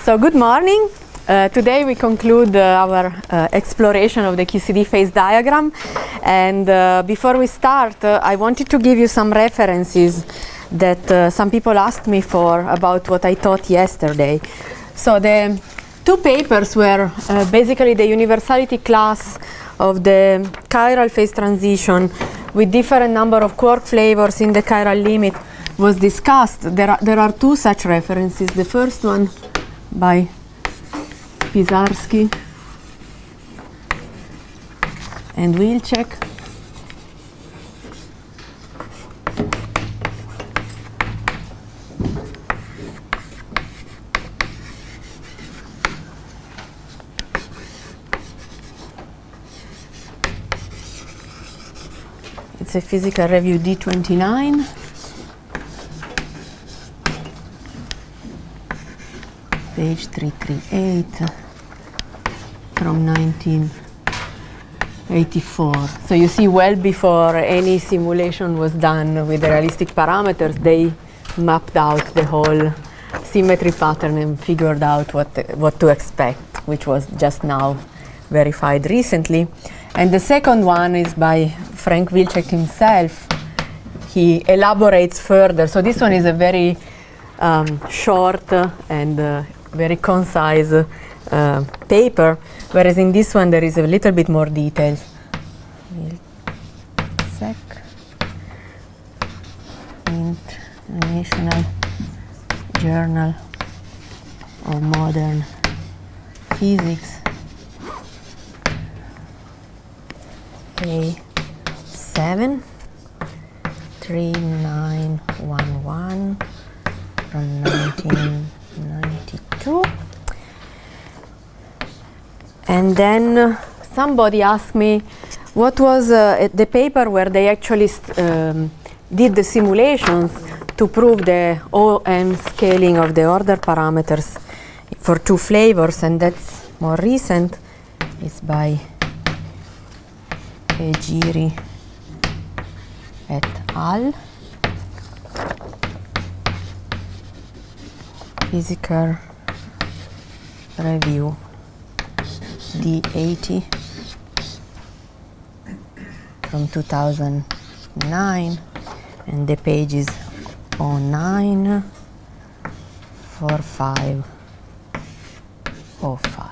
So good morning. Today we conclude our exploration of the QCD phase diagram, and before we start I wanted to give you some references that some people asked me for about what I taught yesterday. So the two papers were basically the universality class of the chiral phase transition with different number of quark flavors in the chiral limit was discussed. There are two such references. The first one by Pisarsky and Wilczek. It's a Physical Review D29. Page 338 from 1984. So you see, well before any simulation was done with the realistic parameters, they mapped out the whole symmetry pattern and figured out what to expect, which was just now verified recently. And the second one is by Frank Wilczek himself. He elaborates further. So this one is a very short and very concise paper, whereas in this one there is a little bit more details. International Journal of Modern Physics, A7 3911 from 1992. And then somebody asked me what was the paper where they actually did the simulations to prove the ON scaling of the order parameters for two flavors, and that's more recent. It's by Egiri et al. Physical Review D80 from 2009, and the page is 094505.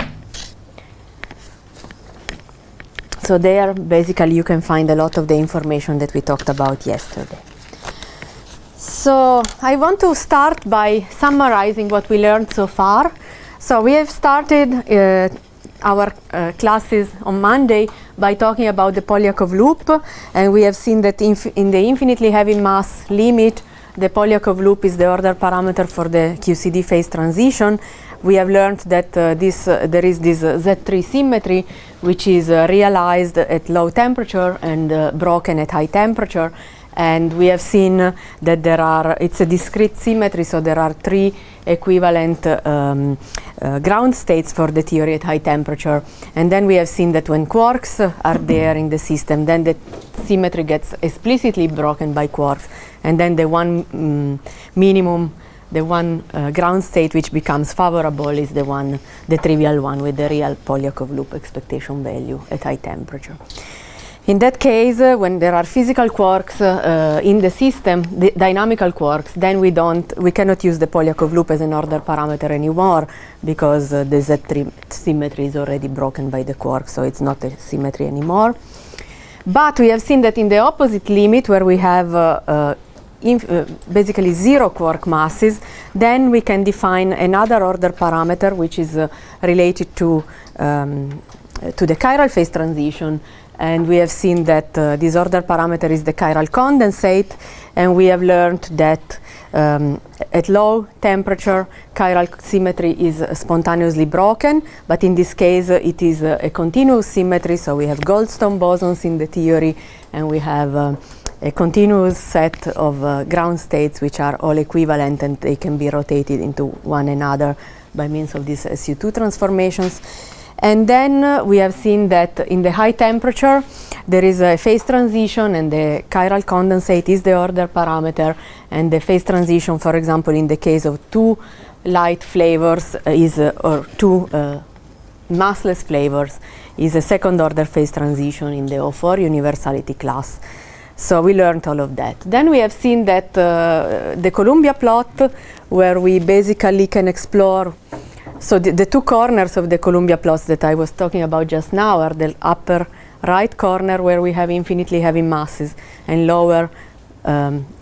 So there basically you can find a lot of the information that we talked about yesterday. So I want to start by summarizing what we learned so far. So we have started our classes on Monday by talking about the Polyakov loop, and we have seen that in the infinitely heavy mass limit, the Polyakov loop is the order parameter for the QCD phase transition. We have learned that there is this Z3 symmetry, which is realized at low temperature and broken at high temperature. And we have seen that it's a discrete symmetry, so there are three equivalent ground states for the theory at high temperature. And then we have seen that when quarks are there in the system, then the symmetry gets explicitly broken by quarks. And then the one ground state which becomes favorable is the trivial one with the real Polyakov loop expectation value at high temperature. In that case, when there are physical quarks in the system, the dynamical quarks, then we cannot use the Polyakov loop as an order parameter anymore, because the Z3 symmetry is already broken by the quark, so it's not a symmetry anymore. But we have seen that in the opposite limit, where we have basically zero quark masses, then we can define another order parameter which is related to the chiral phase transition. And we have seen that this order parameter is the chiral condensate, and we have learned that at low temperature chiral symmetry is spontaneously broken, but in this case it is a continuous symmetry, so we have Goldstone bosons in the theory, and we have a continuous set of ground states which are all equivalent, and they can be rotated into one another by means of these SU2 transformations. And then we have seen that in the high temperature there is a phase transition, and the chiral condensate is the order parameter, and the phase transition, for example, in the case of two light flavors or two massless flavors is a second order phase transition in the O4 universality class. So we learned all of that. Then we have seen that the Columbia plot, where we basically can explore, so the two corners of the Columbia plots that I was talking about just now are the upper right corner where we have infinitely heavy masses, and lower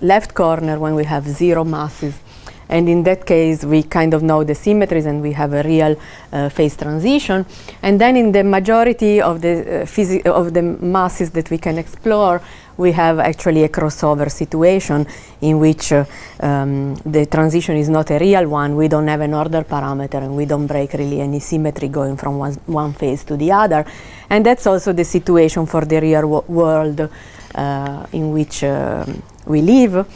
left corner when we have zero masses. And in that case, we kind of know the symmetries and we have a real phase transition. And then in the majority of the masses that we can explore, we have actually a crossover situation in which the transition is not a real one. We don't have an order parameter and we don't break really any symmetry going from one phase to the other. And that's also the situation for the real world in which we live.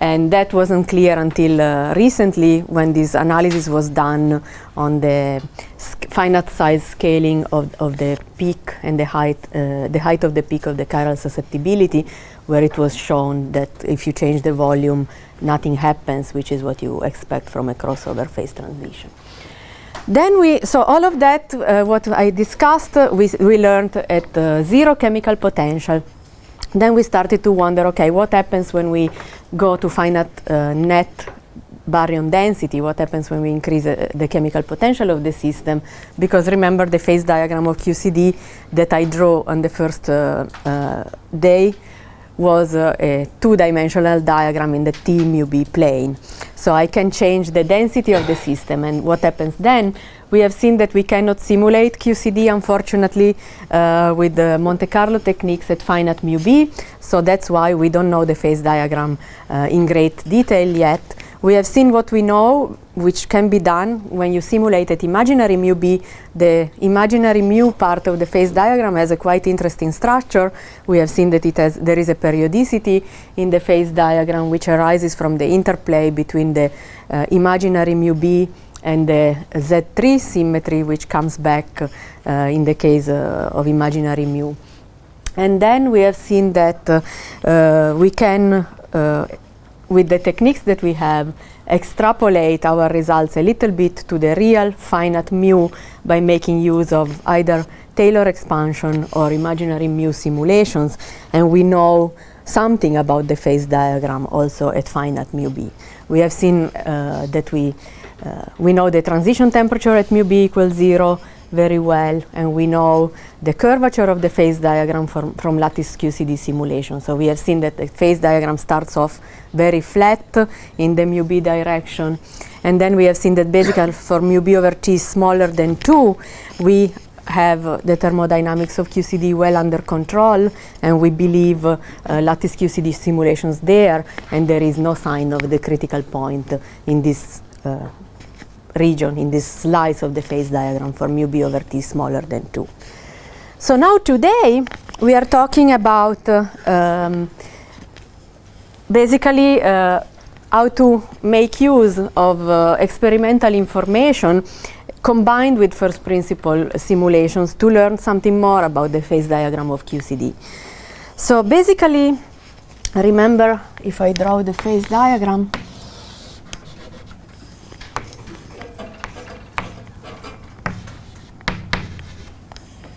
And that wasn't clear until recently, when this analysis was done on the finite size scaling of the peak and the height of the peak of the chiral susceptibility, where it was shown that if you change the volume, nothing happens, which is what you expect from a crossover phase transition. Then so all of that, what I discussed, we learned at zero chemical potential. Then we started to wonder, okay, what happens when we go to finite net baryon density? What happens when we increase the chemical potential of the system? Because remember the phase diagram of QCD that I drew on the first day was a two-dimensional diagram in the T mu b plane. So I can change the density of the system, and what happens then? We have seen that we cannot simulate QCD, unfortunately, with the Monte Carlo techniques at finite mu b. So that's why we don't know the phase diagram in great detail yet. We have seen what we know, which can be done when you simulate at imaginary mu b. The imaginary mu part of the phase diagram has a quite interesting structure. We have seen that there is a periodicity in the phase diagram which arises from the interplay between the imaginary mu b and the Z3 symmetry, which comes back in the case of imaginary mu. And then we have seen that we can, with the techniques that we have, extrapolate our results a little bit to the real finite mu by making use of either Taylor expansion or imaginary mu simulations. And we know something about the phase diagram also at finite mu b. We have seen that we know the transition temperature at mu b equals 0 very well, and we know the curvature of the phase diagram from lattice QCD simulation. So we have seen that the phase diagram starts off very flat in the mu b direction, and then we have seen that basically for mu b over t smaller than 2, we have the thermodynamics of QCD well under control, and we believe lattice QCD simulations there, and there is no sign of the critical point in this region, in this slice of the phase diagram for mu b over t smaller than 2. So now today we are talking about basically how to make use of experimental information combined with first principle simulations to learn something more about the phase diagram of QCD. So basically, remember, if I draw the phase diagram,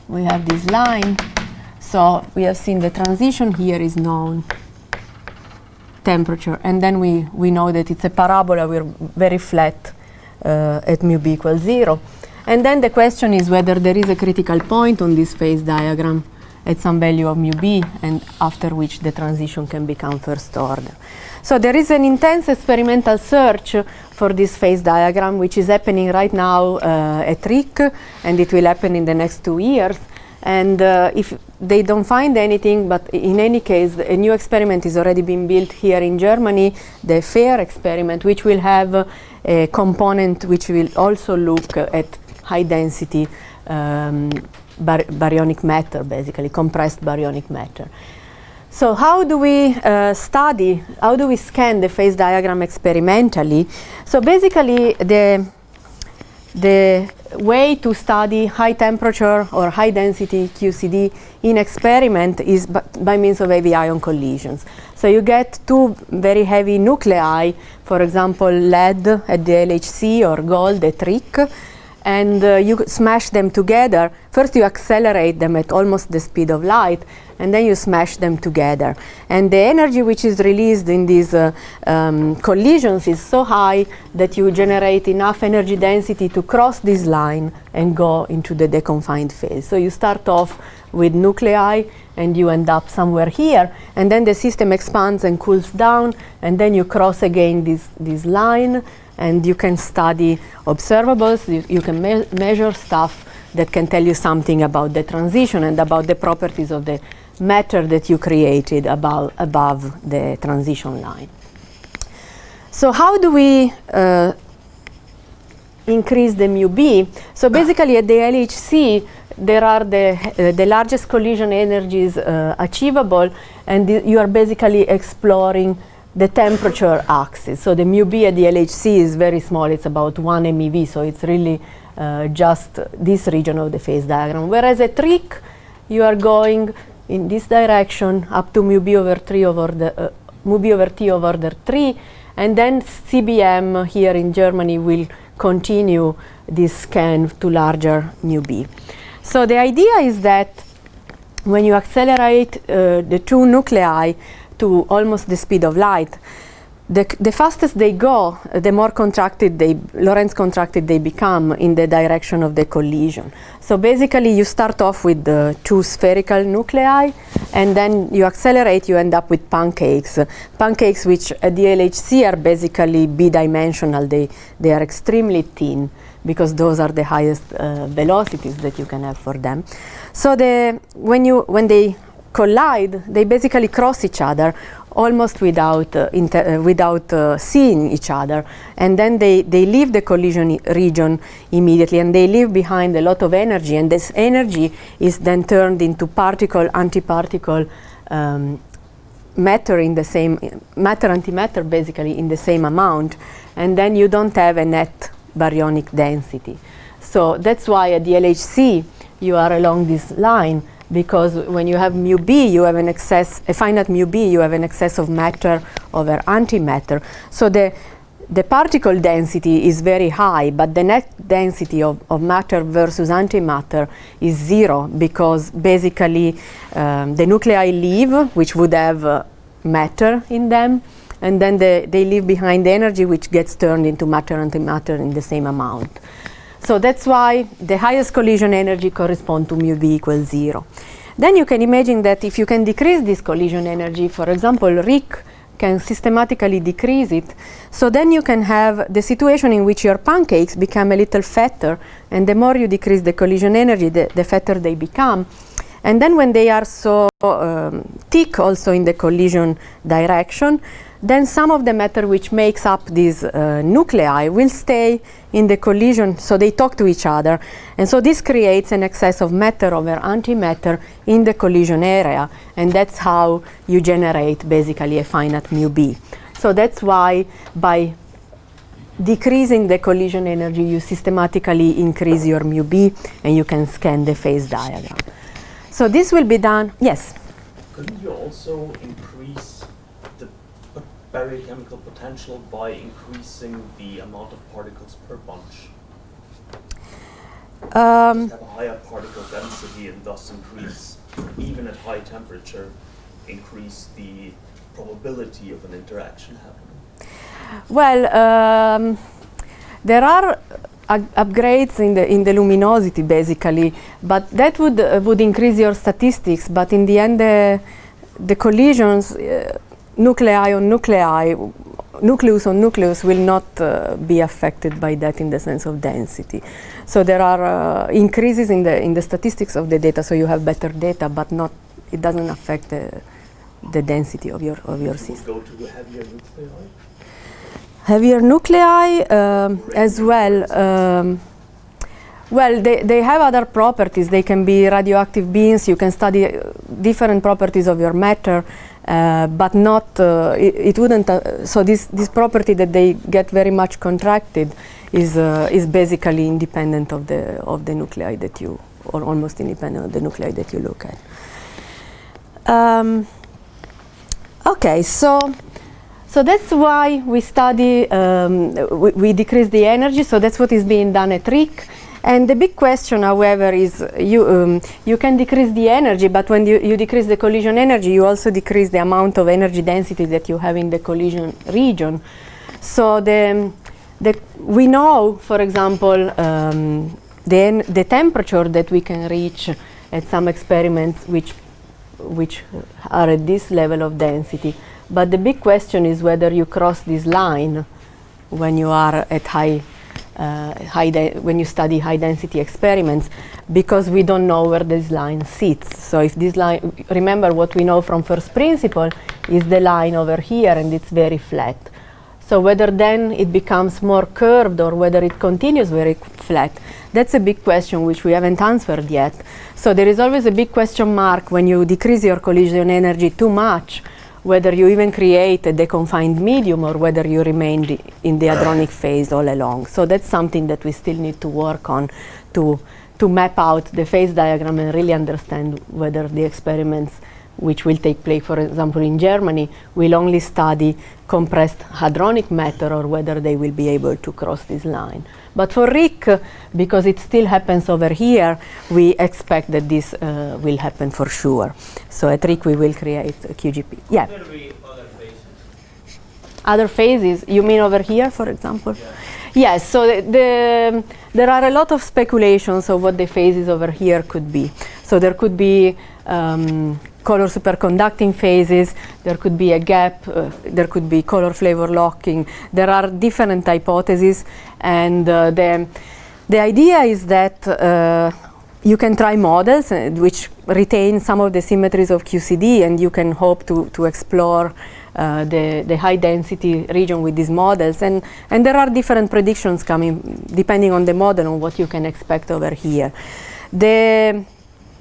we have this line. So we have seen the transition here is known, temperature, and then we know that it's a parabola. We're very flat at mu b equals 0. And then the question is whether there is a critical point on this phase diagram at some value of mu b, and after which the transition can become first order. So there is an intense experimental search for this phase diagram, which is happening right now at RIC, and it will happen in the next 2 years. And if they don't find anything, but in any case, a new experiment is already being built here in Germany, the FAIR experiment, which will have a component which will also look at high density baryonic matter, basically compressed baryonic matter. So how do we how do we scan the phase diagram experimentally? So basically the way to study high temperature or high density QCD in experiment is by means of heavy ion collisions. So you get two very heavy nuclei, for example, lead at the LHC or gold at RIC, and you smash them together. First you accelerate them at almost the speed of light, and then you smash them together. And the energy which is released in these collisions is so high that you generate enough energy density to cross this line and go into the deconfined phase. So you start off with nuclei and you end up somewhere here, and then the system expands and cools down, and then you cross again this line, and you can study observables, you can measure stuff that can tell you something about the transition and about the properties of the matter that you created above the transition line. So how do we increase the mu b? So basically at the LHC there are the largest collision energies achievable, and you are basically exploring the temperature axis. So the mu b at the LHC is very small, it's about 1 MeV, so it's really just this region of the phase diagram. Whereas at RIC, you are going in this direction up to mu b over 3 over the mu b over t over the 3, and then CBM here in Germany will continue this scan to larger mu b. So the idea is that when you accelerate the two nuclei to almost the speed of light, the fastest they go, the more contracted Lorentz contracted they become in the direction of the collision. So basically you start off with the two spherical nuclei, and then you accelerate, you end up with pancakes. Pancakes which at the LHC are basically bidimensional, they are extremely thin, because those are the highest velocities that you can have for them. So when they collide, they basically cross each other almost without seeing each other, and then they leave the collision region immediately, and they leave behind a lot of energy, and this energy is then turned into antiparticle matter in the same antimatter basically in the same amount, and then you don't have a net baryonic density. So that's why at the LHC you are along this line, because when you have mu b, you have a finite mu b, you have an excess of matter over antimatter. So the particle density is very high, but the net density of matter versus antimatter is 0, because basically the nuclei leave, which would have matter in them, and then they leave behind the energy which gets turned into matter-antimatter in the same amount. So that's why the highest collision energy corresponds to mu b equals 0. Then you can imagine that if you can decrease this collision energy, for example, RIC can systematically decrease it, so then you can have the situation in which your pancakes become a little fatter, and the more you decrease the collision energy, the fatter they become. And then when they are so thick also in the collision direction, then some of the matter which makes up these nuclei will stay in the collision, so they talk to each other. And so this creates an excess of matter over antimatter in the collision area, and that's how you generate basically a finite mu b. So that's why by decreasing the collision energy, you systematically increase your mu b, and you can scan the phase diagram. So this will be done, yes? Couldn't you also increase the barochemical potential by increasing the amount of particles per bunch? Just have a higher particle density and thus increase, even at high temperature, increase the probability of an interaction happening? Well, there are upgrades in the luminosity basically, but that would increase your statistics. But in the end, the collisions, nuclei on nuclei, nucleus on nucleus will not be affected by that in the sense of density. So there are increases in the statistics of the data, so you have better data, but it doesn't affect the density of your system. Go to heavier nuclei? Heavier nuclei as well. Well, they have other properties. They can be radioactive beams. You can study different properties of your matter, but not. It wouldn't. So this property that they get very much contracted is basically independent of the nuclei that you, or almost independent of the nuclei that you look at. Okay, so that's why we study, we decrease the energy, so that's what is being done at RIC. And the big question, however, is you can decrease the energy, but when you decrease the collision energy, you also decrease the amount of energy density that you have in the collision region. So we know, for example, the temperature that we can reach at some experiments which are at this level of density. But the big question is whether you cross this line when you are at when you study high density experiments, because we don't know where this line sits. So if this line, remember what we know from first principle is the line over here, and it's very flat. So whether then it becomes more curved or whether it continues very flat, that's a big question which we haven't answered yet. So there is always a big question mark when you decrease your collision energy too much, whether you even create a deconfined medium or whether you remain in the hadronic phase all along. So that's something that we still need to work on to map out the phase diagram and really understand whether the experiments which will take place, for example, in Germany, will only study compressed hadronic matter or whether they will be able to cross this line. But for RIC, because it still happens over here, we expect that this will happen for sure. So at RIC we will create a QGP. Yeah. Will there be other phases? Other phases? You mean over here, for example? Yeah. Yes, so there are a lot of speculations of what the phases over here could be. So there could be color superconducting phases, there could be a gap, there could be color flavor locking. There are different hypotheses, and the idea is that you can try models which retain some of the symmetries of QCD, and you can hope to explore the high density region with these models, and there are different predictions coming depending on the model on what you can expect over here. The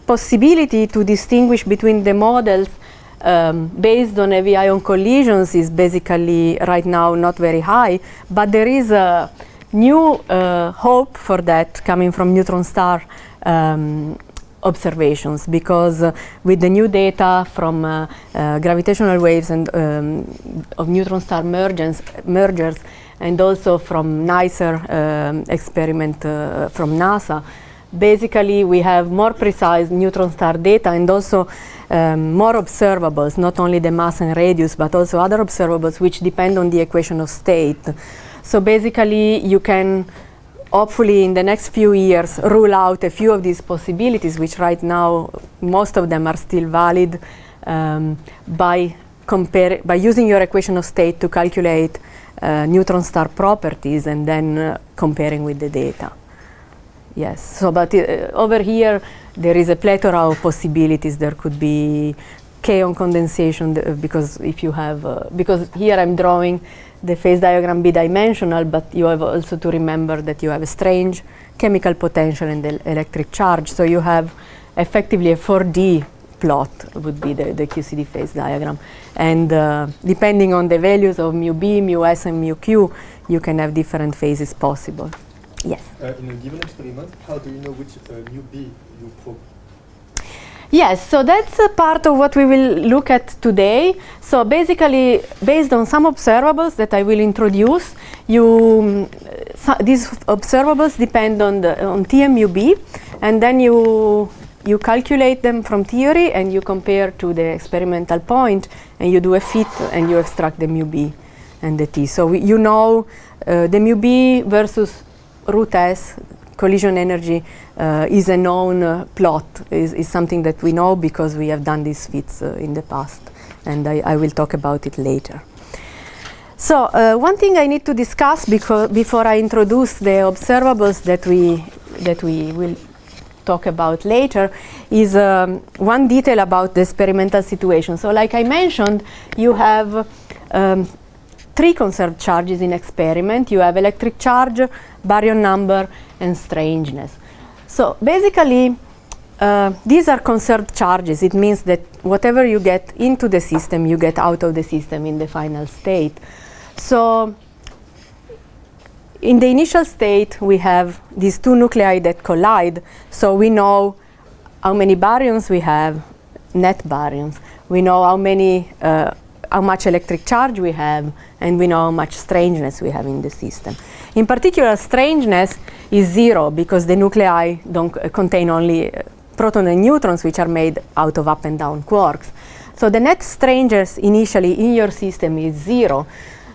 possibility to distinguish between the models based on heavy ion collisions is basically right now not very high, but there is a new hope for that coming from neutron star observations, because with the new data from gravitational waves and of neutron star mergers, and also from NICER experiment from NASA, basically we have more precise neutron star data and also more observables, not only the mass and radius, but also other observables which depend on the equation of state. So basically you can hopefully in the next few years rule out a few of these possibilities, which right now most of them are still valid, by using your equation of state to calculate neutron star properties and then comparing with the data. Yes, so but over here there is a plethora of possibilities. There could be kaon condensation, because if you have, because here I'm drawing the phase diagram bidimensional, but you have also to remember that you have a strange chemical potential and the electric charge. So you have effectively a 4D plot would be the QCD phase diagram. And depending on the values of mu B, mu S, and mu Q, you can have different phases possible. Yes? In a given experiment, how do you know which mu B you probe? Yes, so that's a part of what we will look at today. So basically, based on some observables that I will introduce, these observables depend on T and mu B, and then you calculate them from theory and you compare to the experimental point, and you do a fit and you extract the mu B and the T. So you know the mu B versus root S collision energy is a known plot, is something that we know because we have done these fits in the past, and I will talk about it later. So one thing I need to discuss before I introduce the observables that we will talk about later is one detail about the experimental situation. So like I mentioned, you have three conserved charges in experiment. You have electric charge, baryon number, and strangeness. So basically, these are conserved charges. It means that whatever you get into the system, you get out of the system in the final state. So in the initial state, we have these two nuclei that collide, so we know how many baryons we have, net baryons. We know how much electric charge we have, and we know how much strangeness we have in the system. In particular, strangeness is 0 because the nuclei don't contain only protons and neutrons, which are made out of up and down quarks. So the net strangeness initially in your system is 0.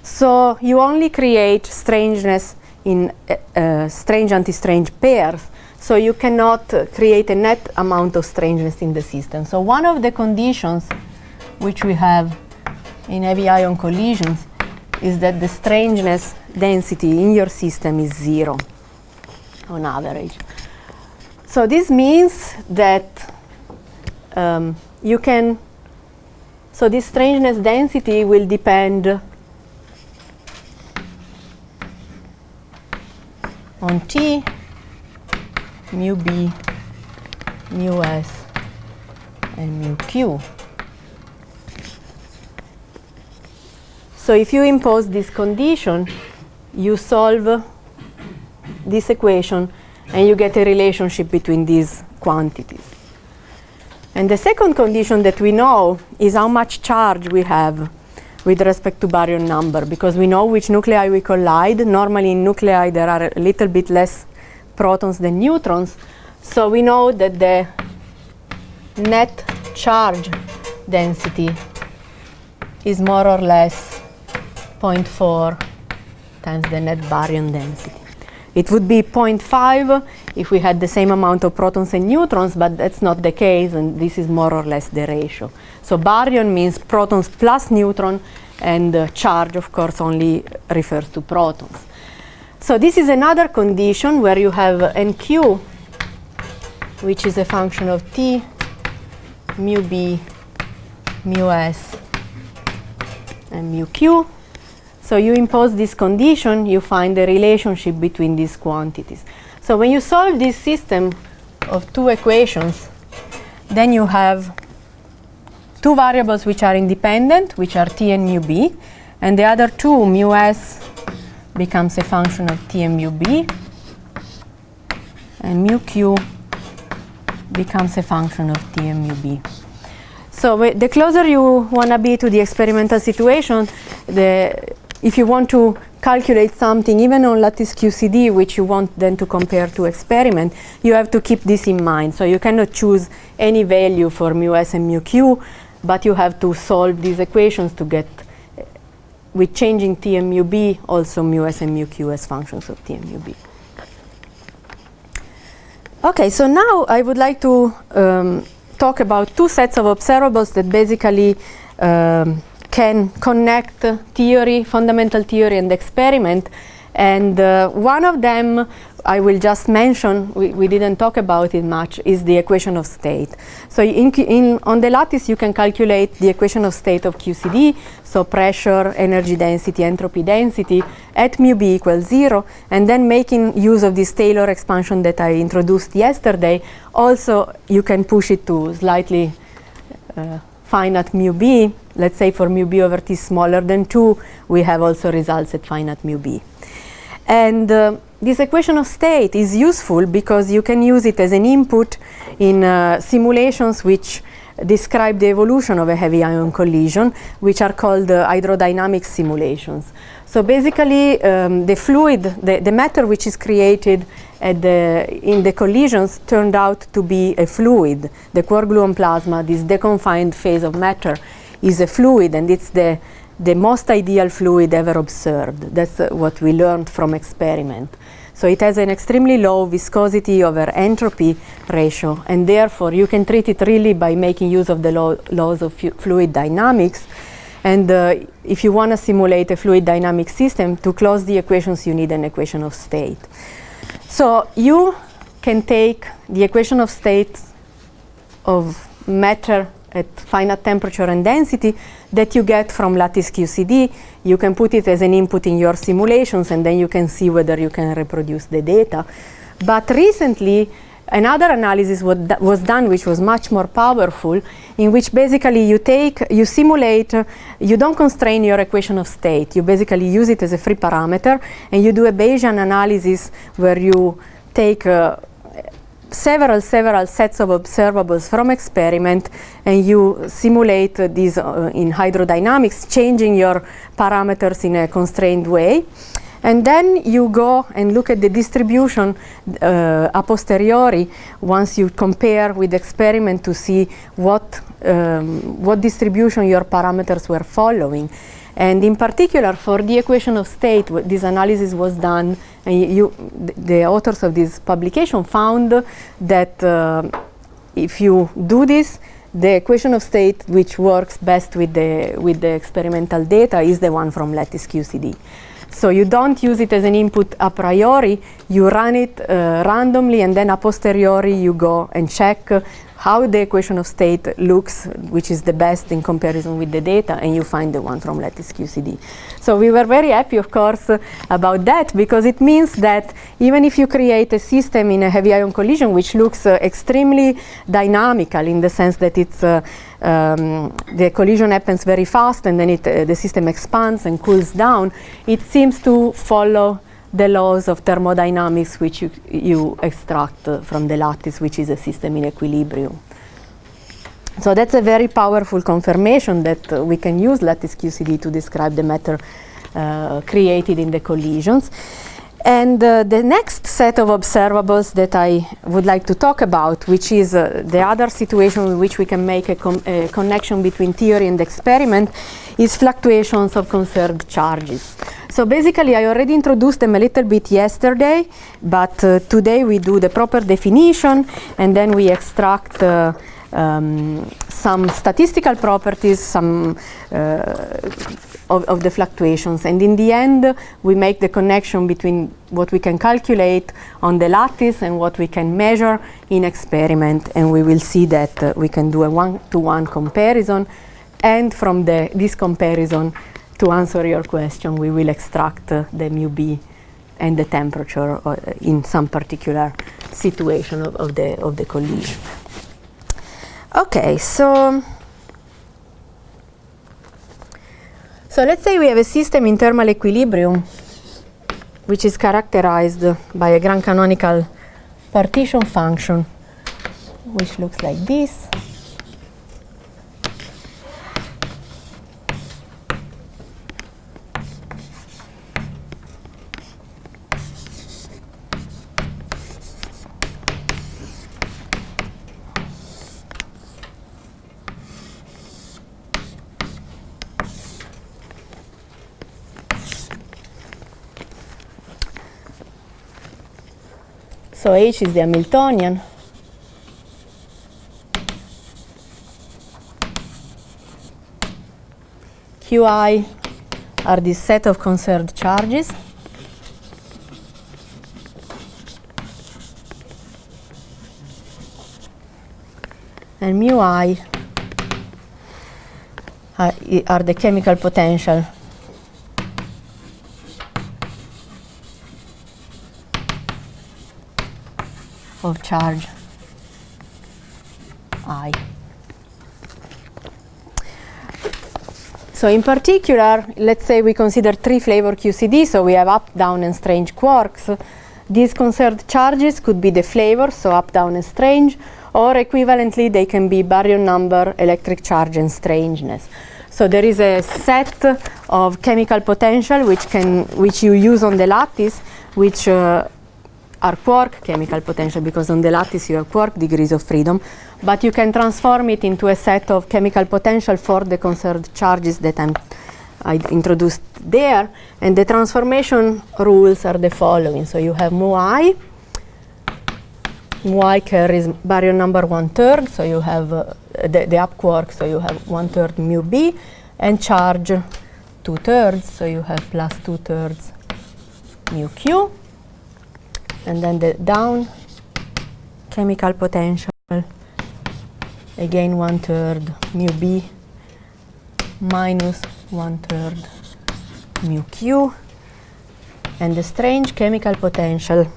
So you only create strangeness in strange anti-strange pairs. So you cannot create a net amount of strangeness in the system. So one of the conditions which we have in heavy ion collisions is that the strangeness density in your system is 0 on average. So this means that so this strangeness density will depend on T, mu B, mu S, and mu Q. So if you impose this condition, you solve this equation and you get a relationship between these quantities. And the second condition that we know is how much charge we have with respect to baryon number, because we know which nuclei we collide. Normally in nuclei there are a little bit less protons than neutrons, so we know that the net charge density is more or less 0.4 times the net baryon density. It would be 0.5 if we had the same amount of protons and neutrons, but that's not the case, and this is more or less the ratio. So baryon means protons plus neutron, and charge, of course, only refers to protons. So this is another condition where you have NQ, which is a function of T, mu B, mu S, and mu Q. So you impose this condition, you find a relationship between these quantities. So when you solve this system of two equations, then you have two variables which are independent, which are T and mu B, and the other two, mu S, becomes a function of T and mu B, and mu Q becomes a function of T and mu B. So the closer you want to be to the experimental situation, if you want to calculate something, even on lattice QCD, which you want then to compare to experiment, you have to keep this in mind. So you cannot choose any value for mu S and mu Q, but you have to solve these equations to get, with changing T and mu B, also mu S and mu Q as functions of T and mu B. Okay, so now I would like to talk about two sets of observables that basically can connect theory, fundamental theory, and experiment. And one of them I will just mention, we didn't talk about it much, is the equation of state. So on the lattice you can calculate the equation of state of QCD, so pressure, energy density, entropy density at mu B equals 0, and then making use of this Taylor expansion that I introduced yesterday, also you can push it to slightly finite mu B. Let's say for mu B over T smaller than 2, we have also results at finite mu B. And this equation of state is useful because you can use it as an input in simulations which describe the evolution of a heavy ion collision, which are called hydrodynamic simulations. So basically the fluid, the matter which is created in the collisions turned out to be a fluid. The quark gluon plasma, this deconfined phase of matter, is a fluid, and it's the most ideal fluid ever observed. That's what we learned from experiment. So it has an extremely low viscosity over entropy ratio, and therefore you can treat it really by making use of the laws of fluid dynamics. And if you want to simulate a fluid dynamic system, to close the equations you need an equation of state. So you can take the equation of state of matter at finite temperature and density that you get from lattice QCD. You can put it as an input in your simulations, and then you can see whether you can reproduce the data. But recently, another analysis was done, which was much more powerful, in which basically you simulate, you don't constrain your equation of state. You basically use it as a free parameter, and you do a Bayesian analysis where you take several sets of observables from experiment, and you simulate these in hydrodynamics, changing your parameters in a constrained way. And then you go and look at the distribution a posteriori once you compare with the experiment to see what distribution your parameters were following. And in particular, for the equation of state, this analysis was done, and the authors of this publication found that if you do this, the equation of state which works best with the experimental data is the one from lattice QCD. So you don't use it as an input a priori, you run it randomly, and then a posteriori you go and check how the equation of state looks, which is the best in comparison with the data, and you find the one from lattice QCD. So we were very happy, of course, about that, because it means that even if you create a system in a heavy ion collision which looks extremely dynamical in the sense that it's the collision happens very fast, and then the system expands and cools down, it seems to follow the laws of thermodynamics which you extract from the lattice, which is a system in equilibrium. So that's a very powerful confirmation that we can use lattice QCD to describe the matter created in the collisions. And the next set of observables that I would like to talk about, which is the other situation in which we can make a connection between theory and experiment, is fluctuations of conserved charges. So basically, I already introduced them a little bit yesterday, but today we do the proper definition, and then we extract some statistical properties, some of the fluctuations, and in the end we make the connection between what we can calculate on the lattice and what we can measure in experiment, and we will see that we can do a one-to-one comparison, and from this comparison, to answer your question, we will extract the mu b and the temperature in some particular situation of the collision. Okay, so let's say we have a system in thermal equilibrium which is characterized by a grand canonical partition function which looks like this. So H is the Hamiltonian. Qi are this set of conserved charges. And mu I are the chemical potential of charge I. So in particular, let's say we consider three-flavor QCD, so we have up, down, and strange quarks. These conserved charges could be the flavor, so up, down, and strange, or equivalently they can be baryon number, electric charge, and strangeness. So there is a set of chemical potential which you use on the lattice, which are quark chemical potential, because on the lattice you have quark degrees of freedom, but you can transform it into a set of chemical potential for the conserved charges that I introduced there, and the transformation rules are the following. So you have mu I carries baryon number 1/3, so you have the up quark, so you have 1/3 mu b, and charge 2/3, so you have plus 2/3 mu q. And then the down chemical potential, again 1/3 mu b minus 1/3 mu q. And the strange chemical potential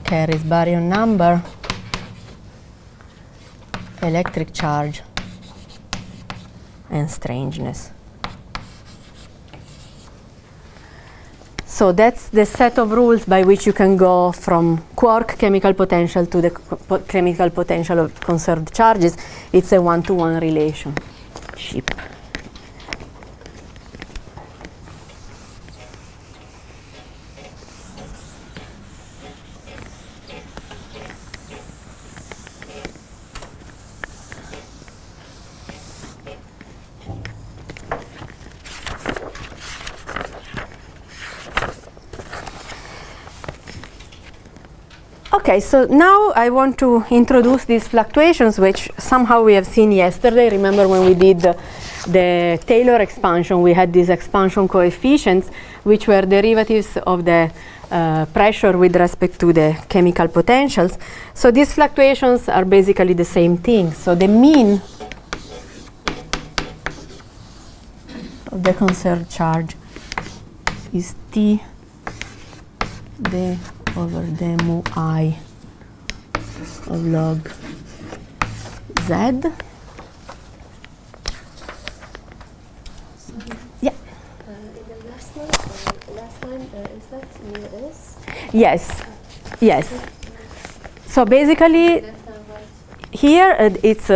carries baryon number electric charge and strangeness. So that's the set of rules by which you can go from quark chemical potential to the chemical potential of conserved charges. It's a one-to-one relationship. Okay, so now I want to introduce these fluctuations, which somehow we have seen yesterday. Remember when we did the Taylor expansion, we had these expansion coefficients, which were derivatives of the pressure with respect to the chemical potentials. So these fluctuations are basically the same thing. So the mean of the conserved charge is T d over the mu I of log Z. Yeah. In the last line, is that mu S? Yes. Yes. So basically, here it's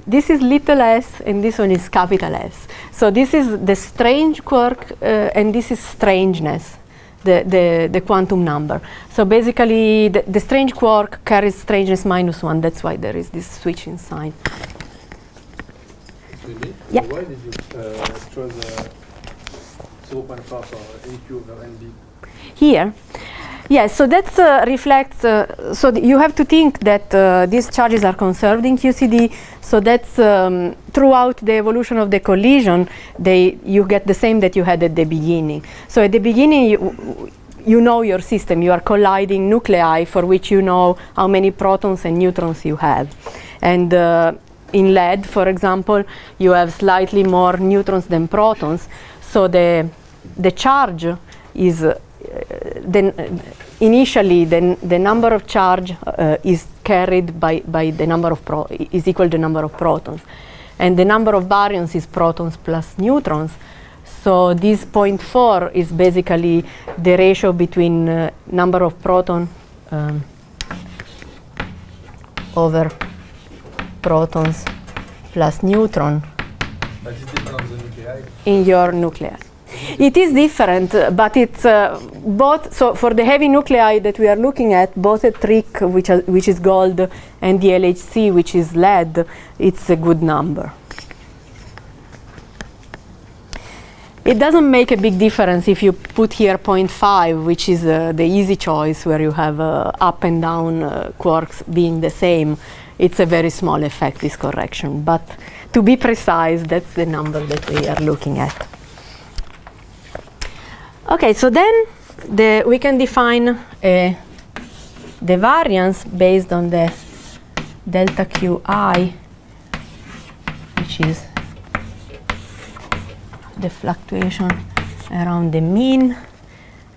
this is little s and this one is capital S. So this is the strange quark and this is strangeness. The quantum number. So basically, the strange quark carries strangeness -1. That's why there is this switching sign. Really? Yeah. Why did you choose 0.5 or NQ over NB? Here, yes. So that reflects. So you have to think that these charges are conserved in QCD. So that's throughout the evolution of the collision, you get the same that you had at the beginning. So at the beginning, you know your system. You are colliding nuclei for which you know how many protons and neutrons you have. And in lead, for example, you have slightly more neutrons than protons. So the charge is initially the number of charge is carried by the number of is equal to the number of protons, and the number of baryons is protons plus neutrons. So this 0.4 is basically the ratio between number of proton over protons plus neutron But it's different on the nuclei. in your nuclear. It is different, but it's both. So for the heavy nuclei that we are looking at, both a trick, which is gold, and the LHC, which is lead, it's a good number. It doesn't make a big difference if you put here 0.5, which is the easy choice, where you have up and down quarks being the same. It's a very small effect, this correction. But to be precise, that's the number that we are looking at. Okay, so then we can define the variance based on the delta Qi, which is the fluctuation around the mean,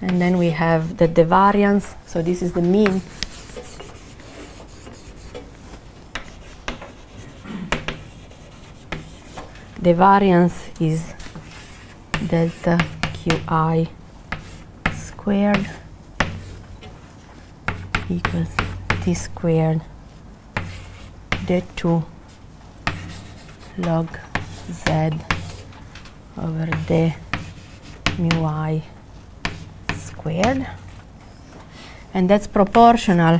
and then we have the variance. So this is the mean. The variance is delta Qi squared equals T squared d2 log Z over d mu I squared, and that's proportional.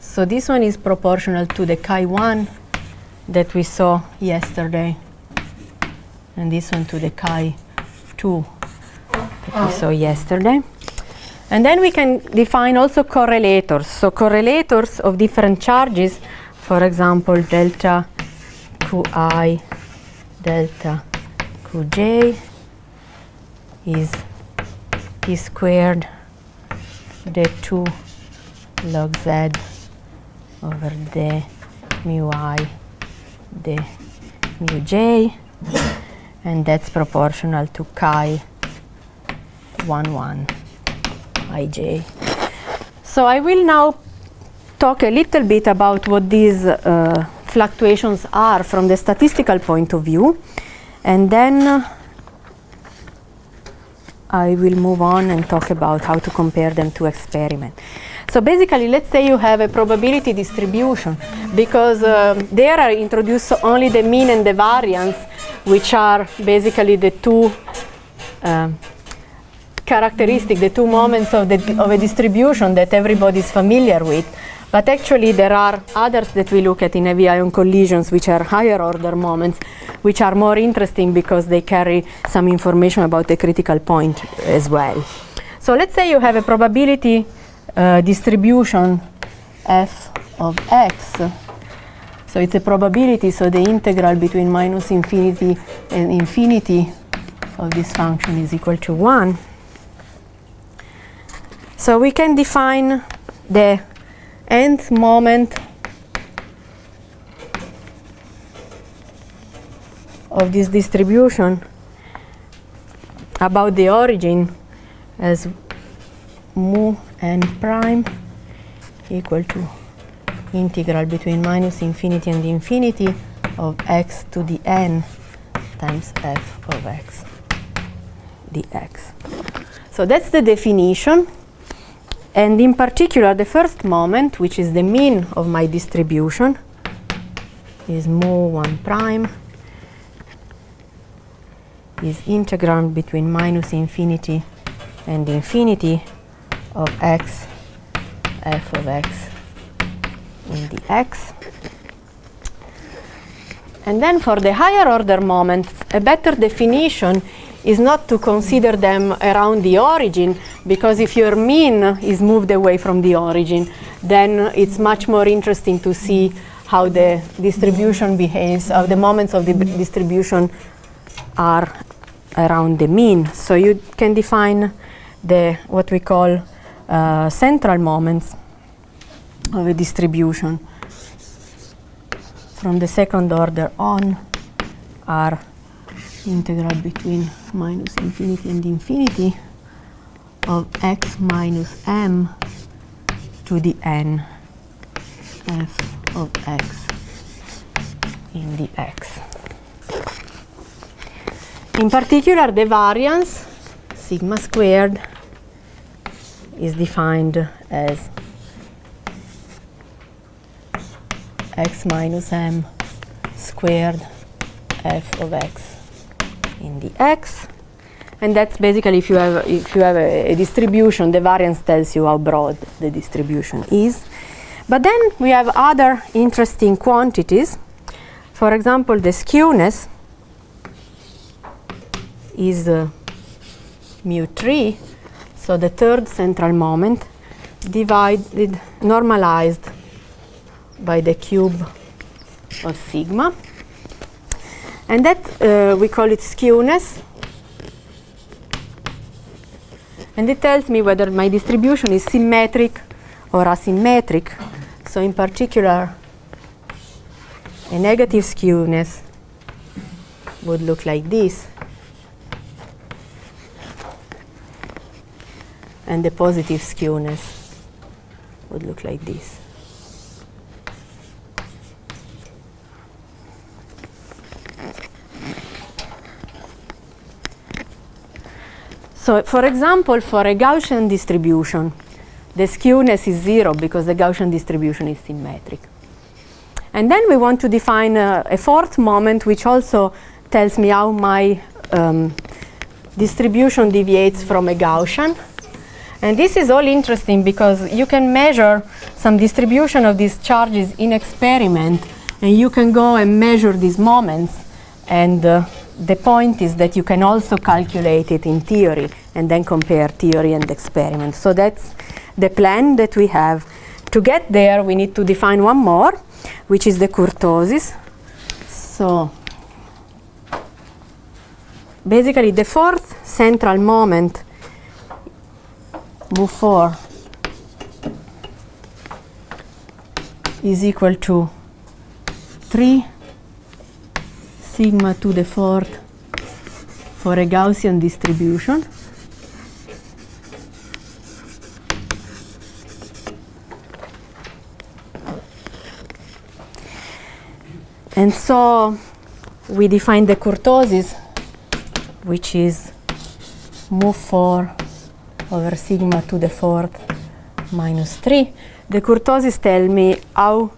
So this one is proportional to the chi1 that we saw yesterday, and this one to the chi2 that we saw yesterday. And then we can define also correlators. So correlators of different charges, for example, delta Qi, delta Qj is T squared d2 log Z over d mu I d mu j, and that's proportional to chi 1 ij. So I will now talk a little bit about what these fluctuations are from the statistical point of view, and then I will move on and talk about how to compare them to experiment. So basically, let's say you have a probability distribution, because there I introduce only the mean and the variance, which are basically the two characteristics, the two moments of a distribution that everybody is familiar with. But actually there are others that we look at in heavy ion collisions, which are higher order moments, which are more interesting because they carry some information about the critical point as well. So let's say you have a probability distribution f of x. So it's a probability, so the integral between minus infinity and infinity of this function is equal to 1. So we can define the nth moment of this distribution about the origin as mu n prime equal to integral between minus infinity and infinity of x to the n times f of x dx. So that's the definition. And in particular, the first moment, which is the mean of my distribution, is mu 1 prime is integral between minus infinity and infinity of x f of x in dx. And then for the higher order moments, a better definition is not to consider them around the origin, because if your mean is moved away from the origin, then it's much more interesting to see how the distribution behaves, how the moments of the distribution are around the mean. So you can define the what we call central moments of a distribution from the second order on are integral between minus infinity and infinity of x minus m to the n f of x in dx. In particular, the variance sigma squared is defined as x minus m squared f of x in dx, and that's basically if you have a distribution, the variance tells you how broad the distribution is. But then we have other interesting quantities. For example, the skewness is mu3, so the third central moment divided, normalized by the cube of sigma. And that we call it skewness. And it tells me whether my distribution is symmetric or asymmetric. So in particular, a negative skewness would look like this, and the positive skewness would look like this. So, for example, for a Gaussian distribution, the skewness is 0 because the Gaussian distribution is symmetric. And then we want to define a fourth moment, which also tells me how my distribution deviates from a Gaussian. And this is all interesting because you can measure some distribution of these charges in experiment, and you can go and measure these moments. And the point is that you can also calculate it in theory and then compare theory and experiment. So that's the plan that we have. To get there, we need to define one more, which is the kurtosis. So basically, the fourth central moment, mu4, is equal to 3 sigma to the fourth for a Gaussian distribution. And so we define the kurtosis, which is mu4 over sigma to the fourth minus 3. The kurtosis tell me how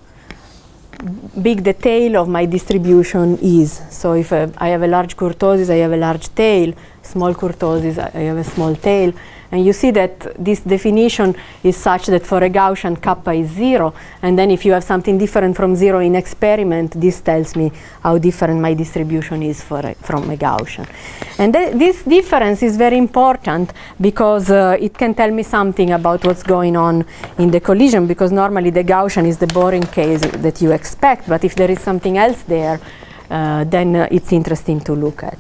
big the tail of my distribution is. So if I have a large kurtosis, I have a large tail. Small kurtosis, I have a small tail. And you see that this definition is such that for a Gaussian kappa is 0. And then if you have something different from 0 in experiment, this tells me how different my distribution is from a Gaussian. And this difference is very important because it can tell me something about what's going on in the collision, because normally the Gaussian is the boring case that you expect. But if there is something else there, then it's interesting to look at.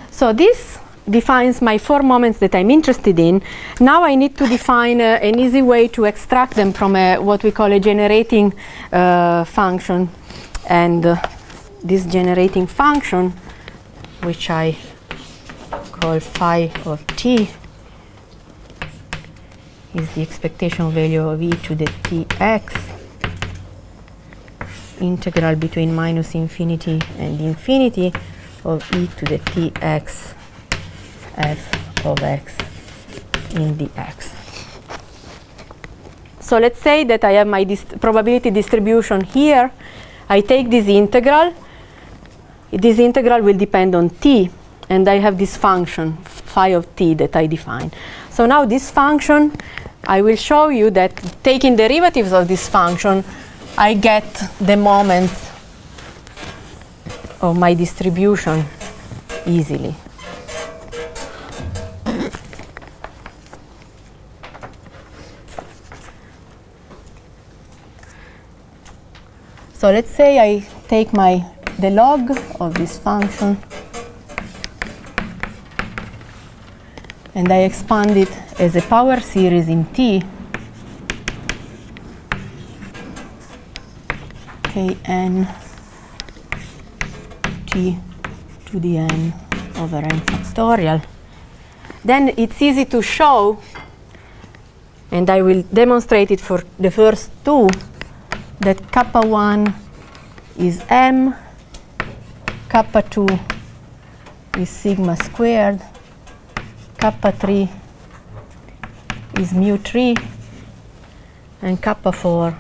So this defines my 4 moments that I'm interested in. Now I need to define an easy way to extract them from what we call a generating function. And this generating function, which I call phi of t, is the expectation value of e to the tx integral between minus infinity and infinity of e to the tx f of x in dx. So let's say that I have my probability distribution here. I take this integral. This integral will depend on t, and I have this function phi of t that I define. So now this function, I will show you that taking derivatives of this function, I get the moments of my distribution easily. So let's say I take the log of this function and I expand it as a power series in t, kn t to the n over n factorial. Then it's easy to show, and I will demonstrate it for the first two, that kappa 1 is m, kappa 2 is sigma squared, kappa 3 is mu 3, and kappa 4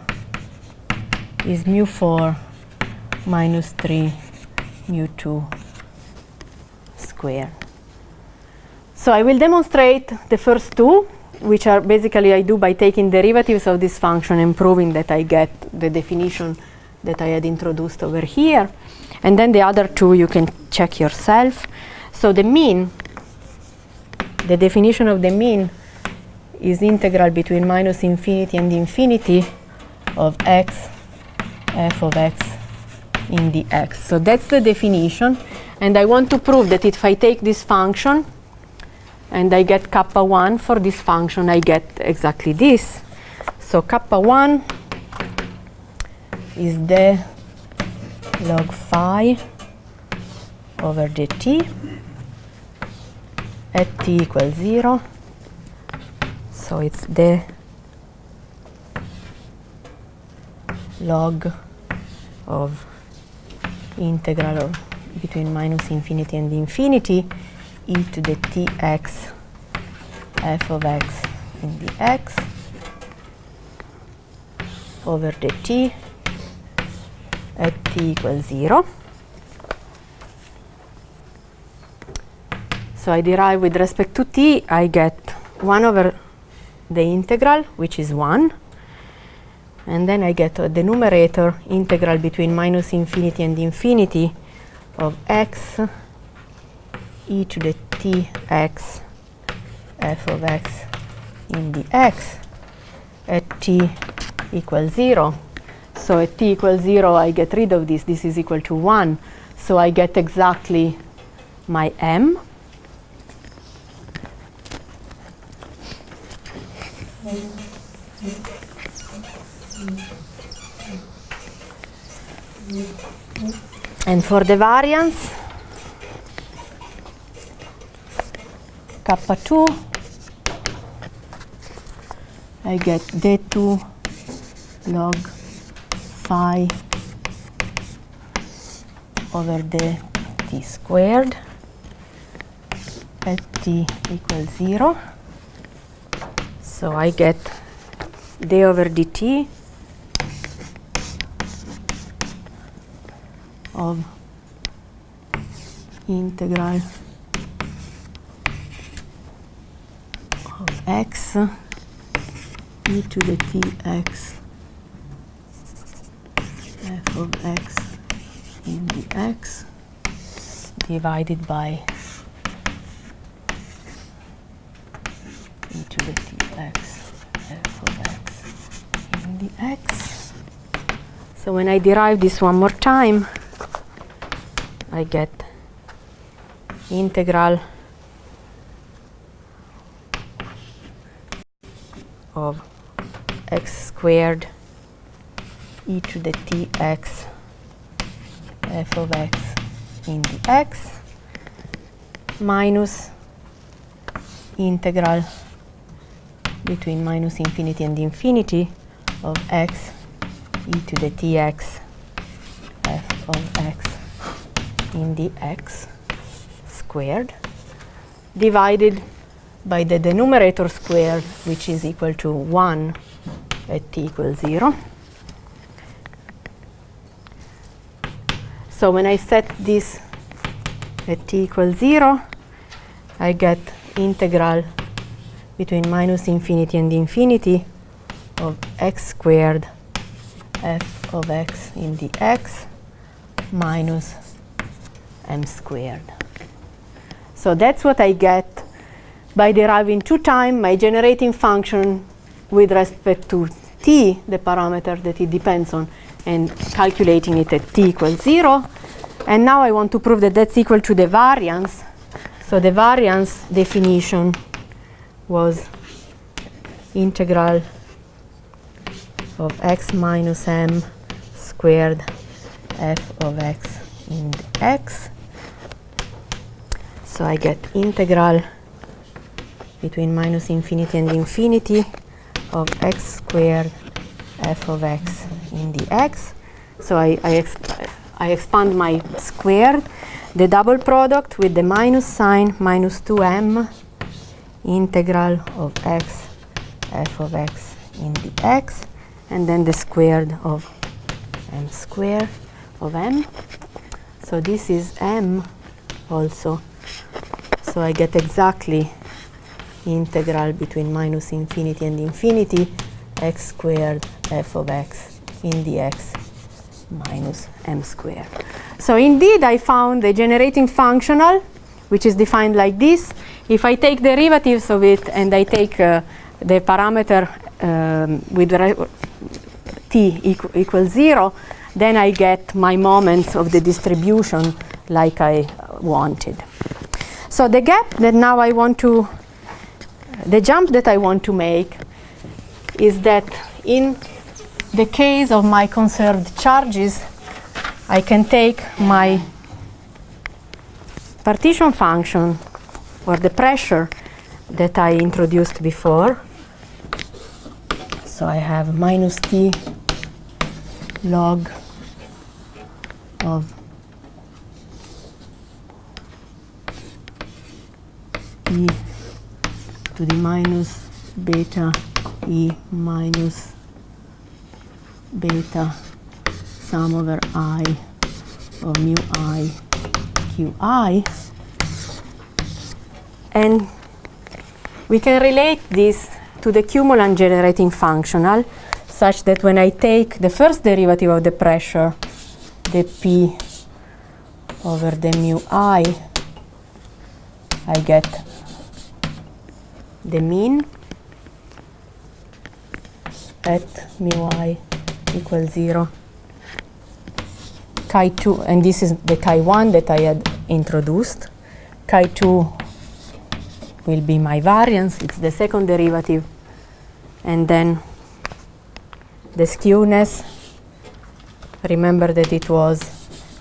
is mu 4 minus 3 mu 2 squared. So I will demonstrate the first two, which are basically I do by taking derivatives of this function and proving that I get the definition that I had introduced over here. And then the other two you can check yourself. So the mean, the definition of the mean is integral between minus infinity and infinity of x f of x in dx. So that's the definition. And I want to prove that if I take this function and I get kappa 1 for this function, I get exactly this. So kappa 1 is the log phi over dt at t equals 0. So it's the log of integral of between minus infinity and infinity e to the tx f of x in dx over dt at t equals 0. So I derive with respect to t, I get 1 over the integral, which is 1. And then I get the numerator integral between minus infinity and infinity of x e to the tx f of x in dx at t equals 0. So at t equals 0, I get rid of this. This is equal to 1. So I get exactly my m. And for the variance, kappa 2, I get d2 log phi over the t squared at t equals 0. So I get d over dt of integral of x e to the tx f of x in the x divided by e to the tx f of x in the x. So when I derive this one more time, I get integral of x squared e to the tx f of x in the x minus integral between minus infinity and infinity of x e to the tx f of x in the x squared divided by the denominator squared, which is equal to 1 at t equals 0. So when I set this at t equals 0, I get integral between minus infinity and infinity of x squared f of x in the x minus m squared. So that's what I get by deriving 2 times my generating function with respect to t, the parameter that it depends on, and calculating it at t equals 0. And now I want to prove that that's equal to the variance. So the variance definition was integral of x minus m squared f of x in the x. So I get integral between minus infinity and infinity of x squared f of x in the x. So I expand my squared, the double product with the minus sign, minus 2m integral of x f of x in the x, and then the squared of m squared of m. So this is m also. So I get exactly integral between minus infinity and infinity x squared f of x in the x minus m squared. So indeed I found the generating functional, which is defined like this. If I take derivatives of it and I take the parameter with t equals 0, then I get my moments of the distribution like I wanted. So the gap that now I want to, the jump that I want to make is that in the case of my conserved charges, I can take my partition function or the pressure that I introduced before. So I have minus t log of e to the minus beta e minus beta sum over I of mu I qi. And we can relate this to the cumulant generating functional, such that when I take the first derivative of the pressure, the p over the mu I get the mean at mu I equals 0. Chi2, and this is the chi1 that I had introduced. Chi2 will be my variance, it's the second derivative. And then the skewness, remember that it was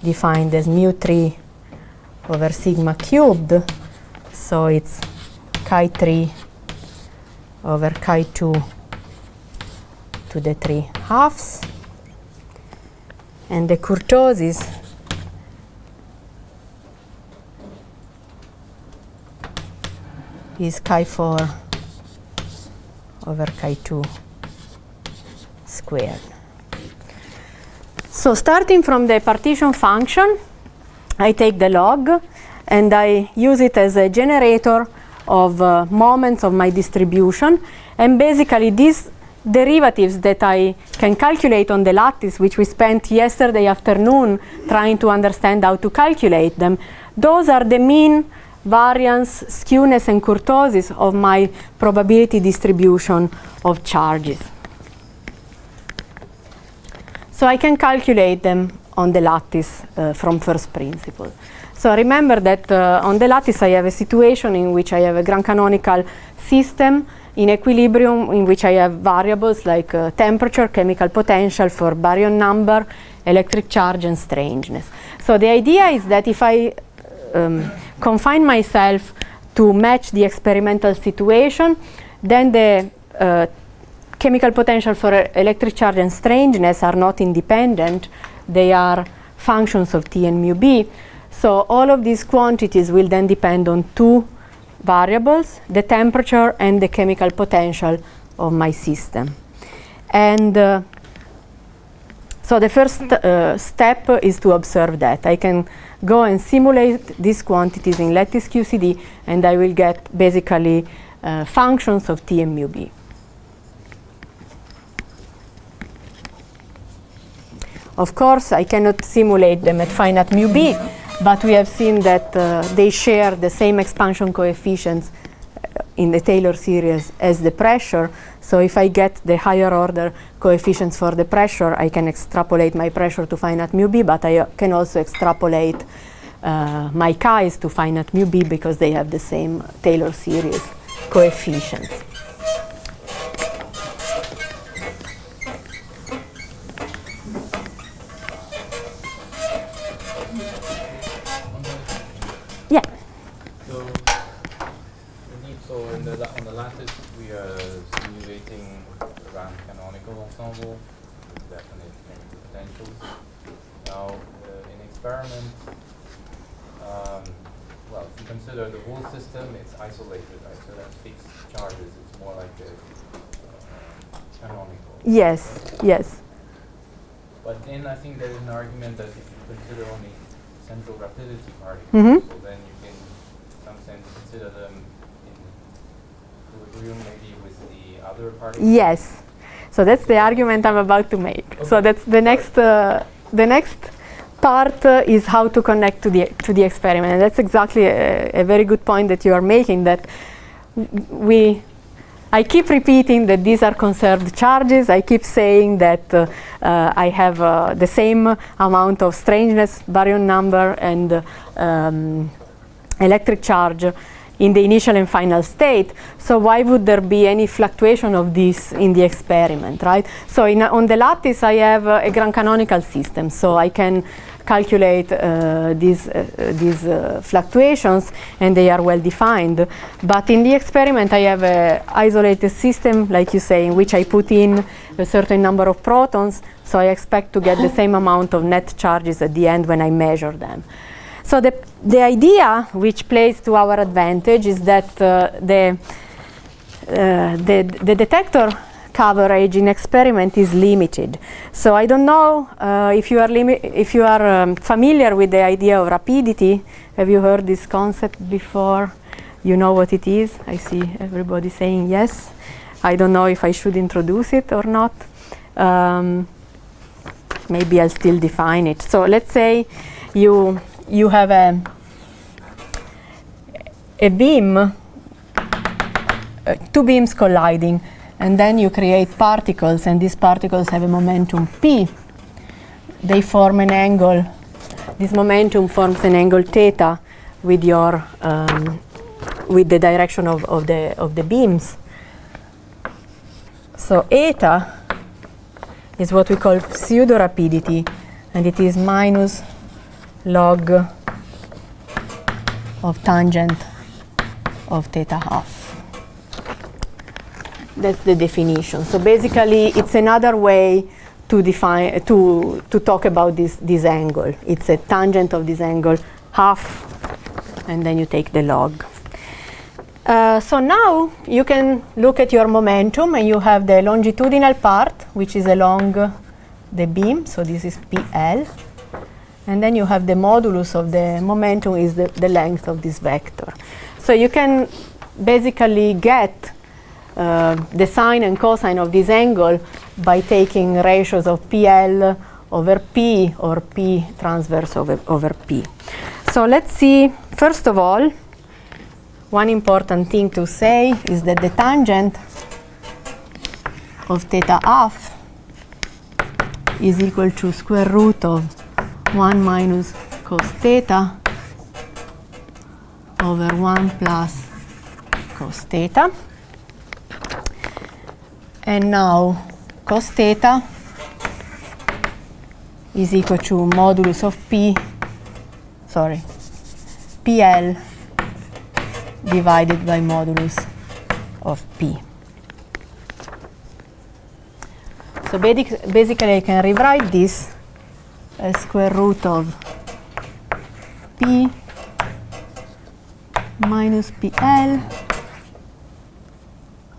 defined as mu3 over sigma cubed, so it's chi3 over chi2 to the 3 halves. and the kurtosis is chi4 over chi2 squared. So starting from the partition function, I take the log and I use it as a generator of moments of my distribution, and basically these derivatives that I can calculate on the lattice, which we spent yesterday afternoon trying to understand how to calculate them, those are the mean, variance, skewness, and kurtosis of my probability distribution of charges. So I can calculate them on the lattice from first principle. So remember that on the lattice I have a situation in which I have a grand canonical system in equilibrium in which I have variables like temperature, chemical potential for baryon number, electric charge, and strangeness. So the idea is that if I confine myself to match the experimental situation, then the chemical potential for electric charge and strangeness are not independent. They are functions of T and mu B. So all of these quantities will then depend on two variables, the temperature and the chemical potential of my system. And so the first step is to observe that. I can go and simulate these quantities in lattice QCD, and I will get basically functions of T and mu B. Of course, I cannot simulate them at finite mu B, but we have seen that they share the same expansion coefficients in the Taylor series as the pressure. So if I get the higher order coefficients for the pressure, I can extrapolate my pressure to finite mu B, but I can also extrapolate my chi's to finite mu B because they have the same Taylor series coefficients. Yeah. So on the lattice, we are simulating grand canonical ensemble with definite chemical potentials. Now, in experiment, well, if you consider the whole system, it's isolated, right? So that's fixed charges. It's more like a canonical. Yes, yes. But then I think there is an argument that if you consider only central rapidity particles, so then you can, in some sense, consider them in equilibrium maybe with the other particles. Yes. So that's the argument I'm about to make. Okay. So that's the next part is how to connect to the experiment, and that's exactly a very good point that you are making. That I keep repeating that these are conserved charges. I keep saying that I have the same amount of strangeness, baryon number, and electric charge in the initial and final state. So why would there be any fluctuation of this in the experiment, right? So on the lattice, I have a grand canonical system, so I can calculate these fluctuations, and they are well defined. But in the experiment, I have an isolated system, like you say, in which I put in a certain number of protons, so I expect to get the same amount of net charges at the end when I measure them. So the idea, which plays to our advantage, is that the detector coverage in experiment is limited. So I don't know if you are familiar with the idea of rapidity. Have you heard this concept before? You know what it is? I see everybody saying yes. I don't know if I should introduce it or not. Maybe I'll still define it. So let's say you have a beam, two beams colliding, and then you create particles, and these particles have a momentum p. They form an angle. This momentum forms an angle theta with your with the direction of the beams. So eta is what we call pseudo rapidity, and it is minus log of tangent of theta half. That's the definition. So basically, it's another way to define to talk about this angle. It's a tangent of this angle half, and then you take the log. So now you can look at your momentum, and you have the longitudinal part, which is along the beam. So this is PL, and then you have the modulus of the momentum is the length of this vector. So you can basically get the sine and cosine of this angle by taking ratios of PL over P or P transverse over P. So let's see, first of all, one important thing to say is that the tangent of theta half is equal to square root of 1 minus cos theta over 1 plus cos theta. And now cos theta is equal to modulus of PL divided by modulus of P. So basically I can rewrite this as square root of P minus PL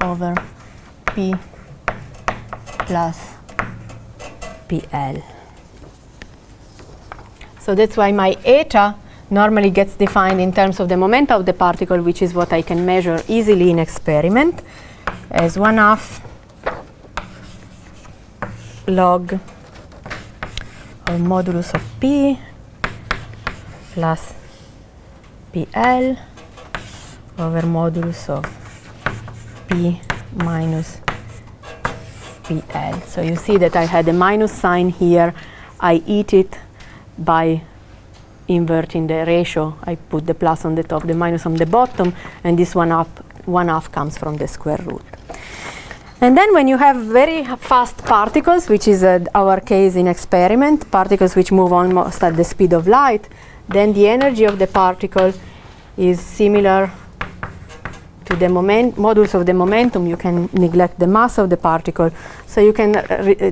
over P plus PL. So that's why my eta normally gets defined in terms of the momenta of the particle, which is what I can measure easily in experiment, as 1/2 log of modulus of P plus PL over modulus of P minus PL. So you see that I had a minus sign here. I eat it by inverting the ratio. I put the plus on the top, the minus on the bottom, and this 1/2 comes from the square root. And then when you have very fast particles, which is our case in experiment, particles which move almost at the speed of light, then the energy of the particle is similar to the modulus of the momentum. You can neglect the mass of the particle. So you can,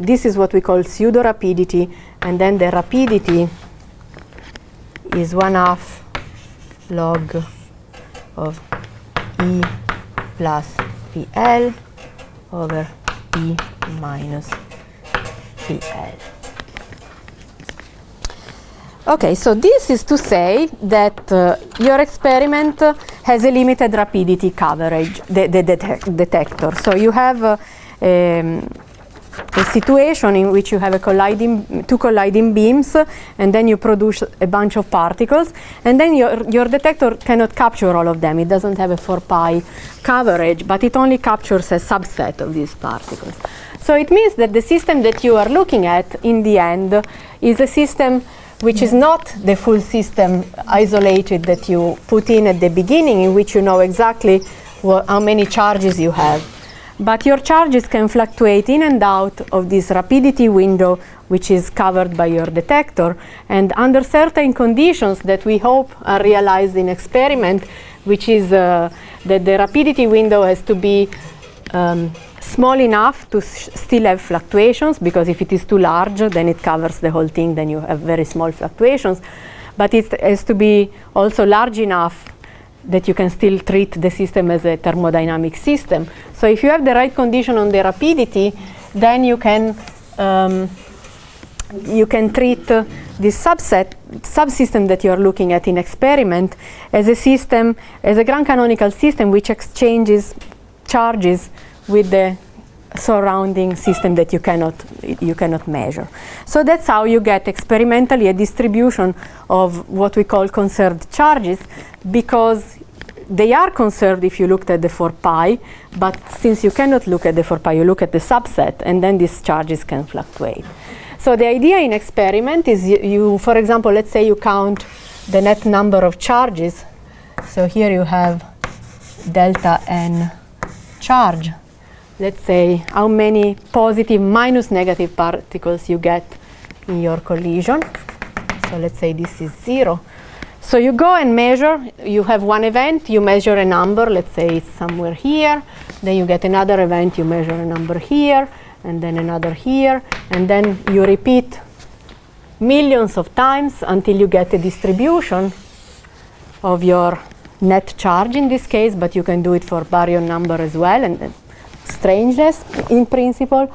this is what we call pseudo rapidity, and then the rapidity is 1/2 log of E plus PL over E minus PL. Okay, so this is to say that your experiment has a limited rapidity coverage, the detector. So you have a situation in which you have two colliding beams, and then you produce a bunch of particles, and then your detector cannot capture all of them. It doesn't have a 4π coverage, but it only captures a subset of these particles. So it means that the system that you are looking at in the end is a system which is not the full system isolated that you put in at the beginning, in which you know exactly how many charges you have. But your charges can fluctuate in and out of this rapidity window, which is covered by your detector. And under certain conditions that we hope are realized in experiment, which is that the rapidity window has to be small enough to still have fluctuations, because if it is too large, then it covers the whole thing, then you have very small fluctuations. But it has to be also large enough that you can still treat the system as a thermodynamic system. So if you have the right condition on the rapidity, then you can treat this subsystem that you are looking at in experiment as a system, as a grand canonical system which exchanges charges with the surrounding system that you cannot measure. So that's how you get experimentally a distribution of what we call conserved charges, because they are conserved if you looked at the 4π, but since you cannot look at the 4π, you look at the subset, and then these charges can fluctuate. So the idea in experiment is you, for example, let's say you count the net number of charges. So here you have delta n charge. Let's say how many positive minus negative particles you get in your collision. So let's say this is 0. So you go and measure, you have one event, you measure a number, let's say it's somewhere here, then you get another event, you measure a number here, and then another here, and then you repeat millions of times until you get a distribution of your net charge in this case, but you can do it for baryon number as well, and strangeness in principle.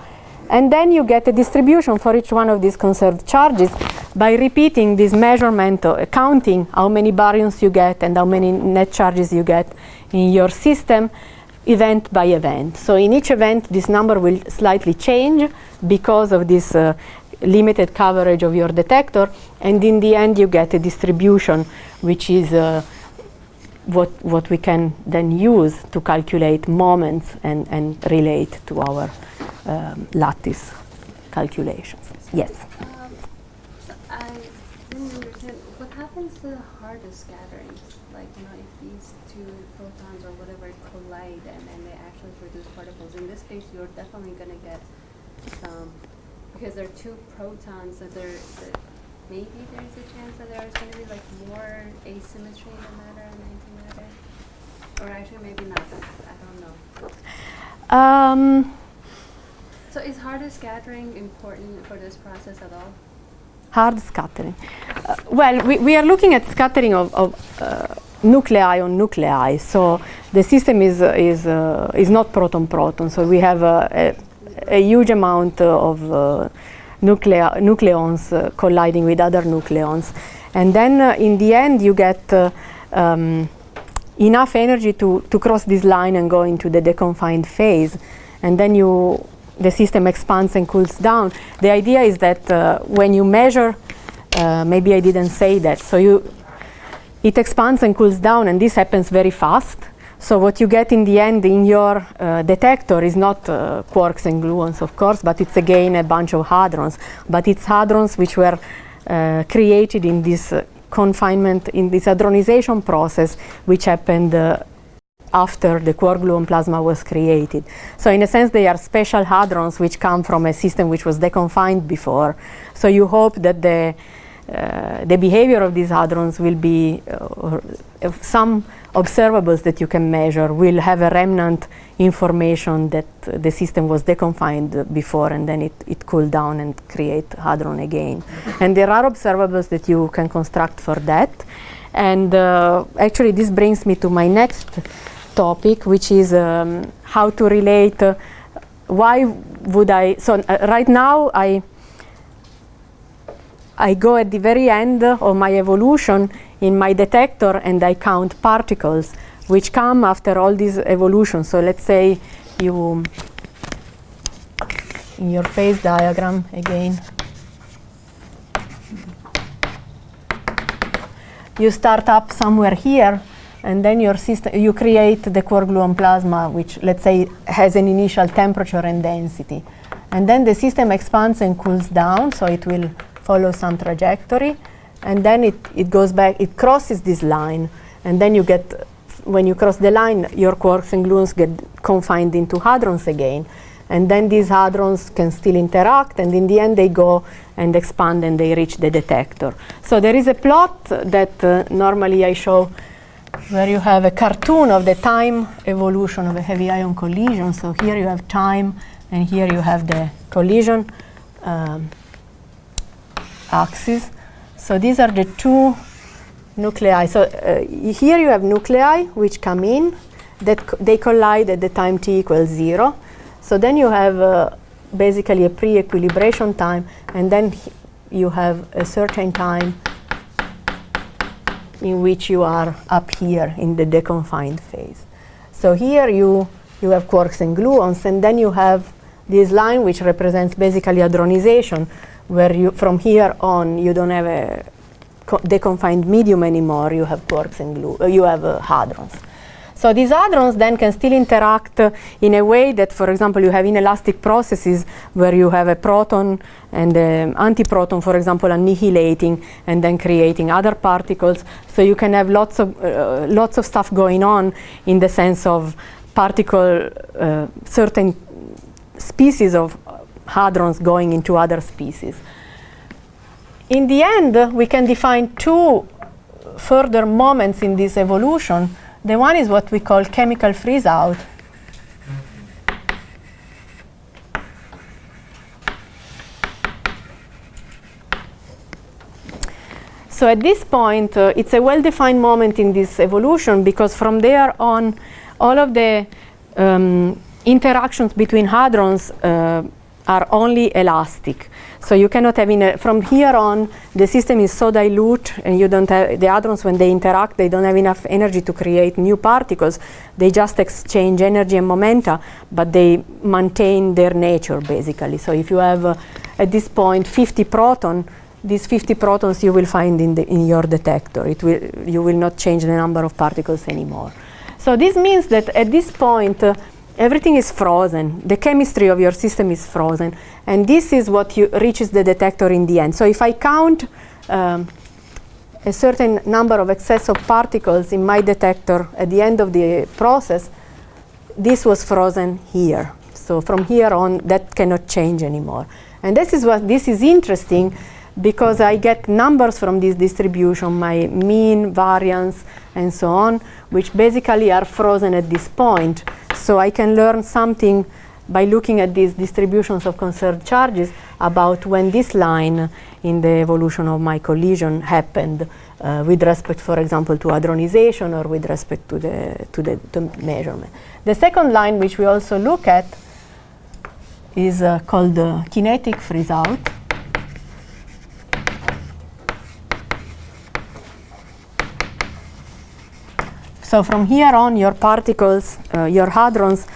And then you get a distribution for each one of these conserved charges by repeating this measurement, counting how many baryons you get and how many net charges you get in your system, event by event. So in each event, this number will slightly change because of this limited coverage of your detector, and in the end you get a distribution which is what we can then use to calculate moments and relate to our lattice calculations. Yes? So I didn't understand, what happens to the hardest scatterings? Like, if these two protons or whatever collide and they actually produce particles, in this case you're definitely going to get some, because there are two protons, that maybe there's a chance that there's going to be like more asymmetry in the matter and antimatter, or actually maybe not. I don't know. So is hard scattering important for this process at all? Hard scattering. Well, we are looking at scattering of nuclei on nuclei. So the system is not proton-proton. So we have a huge amount of nucleons colliding with other nucleons, and then in the end you get enough energy to cross this line and go into the deconfined phase, and then the system expands and cools down. The idea is that when you measure, maybe I didn't say that, so it expands and cools down, and this happens very fast. So what you get in the end in your detector is not quarks and gluons, of course, but it's again a bunch of hadrons. But it's hadrons which were created in this confinement, in this hadronization process, which happened after the quark gluon plasma was created. So in a sense they are special hadrons which come from a system which was deconfined before. So you hope that the behavior of these hadrons will be some observables that you can measure will have a remnant information that the system was deconfined before, and then it cooled down and create hadron again. And there are observables that you can construct for that. And actually this brings me to my next topic, which is how to relate, why would I, so right now I go at the very end of my evolution in my detector and I count particles which come after all these evolutions. So let's say you, in your phase diagram again, you start up somewhere here, and then your system, you create the quark gluon plasma, which let's say has an initial temperature and density. And then the system expands and cools down, so it will follow some trajectory, and then it goes back, it crosses this line, and then you get, when you cross the line, your quarks and gluons get confined into hadrons again, and then these hadrons can still interact, and in the end they go and expand and they reach the detector. So there is a plot that normally I show where you have a cartoon of the time evolution of a heavy ion collision. So here you have time, and here you have the collision axis. So these are the two nuclei. So here you have nuclei which come in, that they collide at the time t equals 0. So then you have basically a pre-equilibration time, and then you have a certain time in which you are up here in the deconfined phase. So here you have quarks and gluons, and then you have this line which represents basically hadronization, where you, from here on, you don't have a deconfined medium anymore, you have quarks and you have hadrons. So these hadrons then can still interact in a way that, for example, you have inelastic processes where you have a proton and an antiproton, for example, annihilating and then creating other particles. So you can have lots of stuff going on in the sense of certain species of hadrons going into other species. In the end, we can define two further moments in this evolution. The one is what we call chemical freeze-out. So at this point, it's a well-defined moment in this evolution, because from there on, all of the interactions between hadrons are only elastic. So you cannot have, from here on, the system is so dilute, and you don't have, the hadrons, when they interact, they don't have enough energy to create new particles. They just exchange energy and momenta, but they maintain their nature, basically. So if you have, at this point, 50 protons, these 50 protons you will find in your detector. You will not change the number of particles anymore. So this means that at this point, everything is frozen. The chemistry of your system is frozen. And this is what reaches the detector in the end. So if I count a certain number of excess of particles in my detector at the end of the process, this was frozen here. So from here on, that cannot change anymore. And this is interesting, because I get numbers from this distribution, my mean, variance, and so on, which basically are frozen at this point. So I can learn something by looking at these distributions of conserved charges about when this line in the evolution of my collision happened with respect, for example, to hadronization, or with respect to the measurement. The second line, which we also look at, is called the kinetic freeze-out. So from here on, your particles, your hadrons,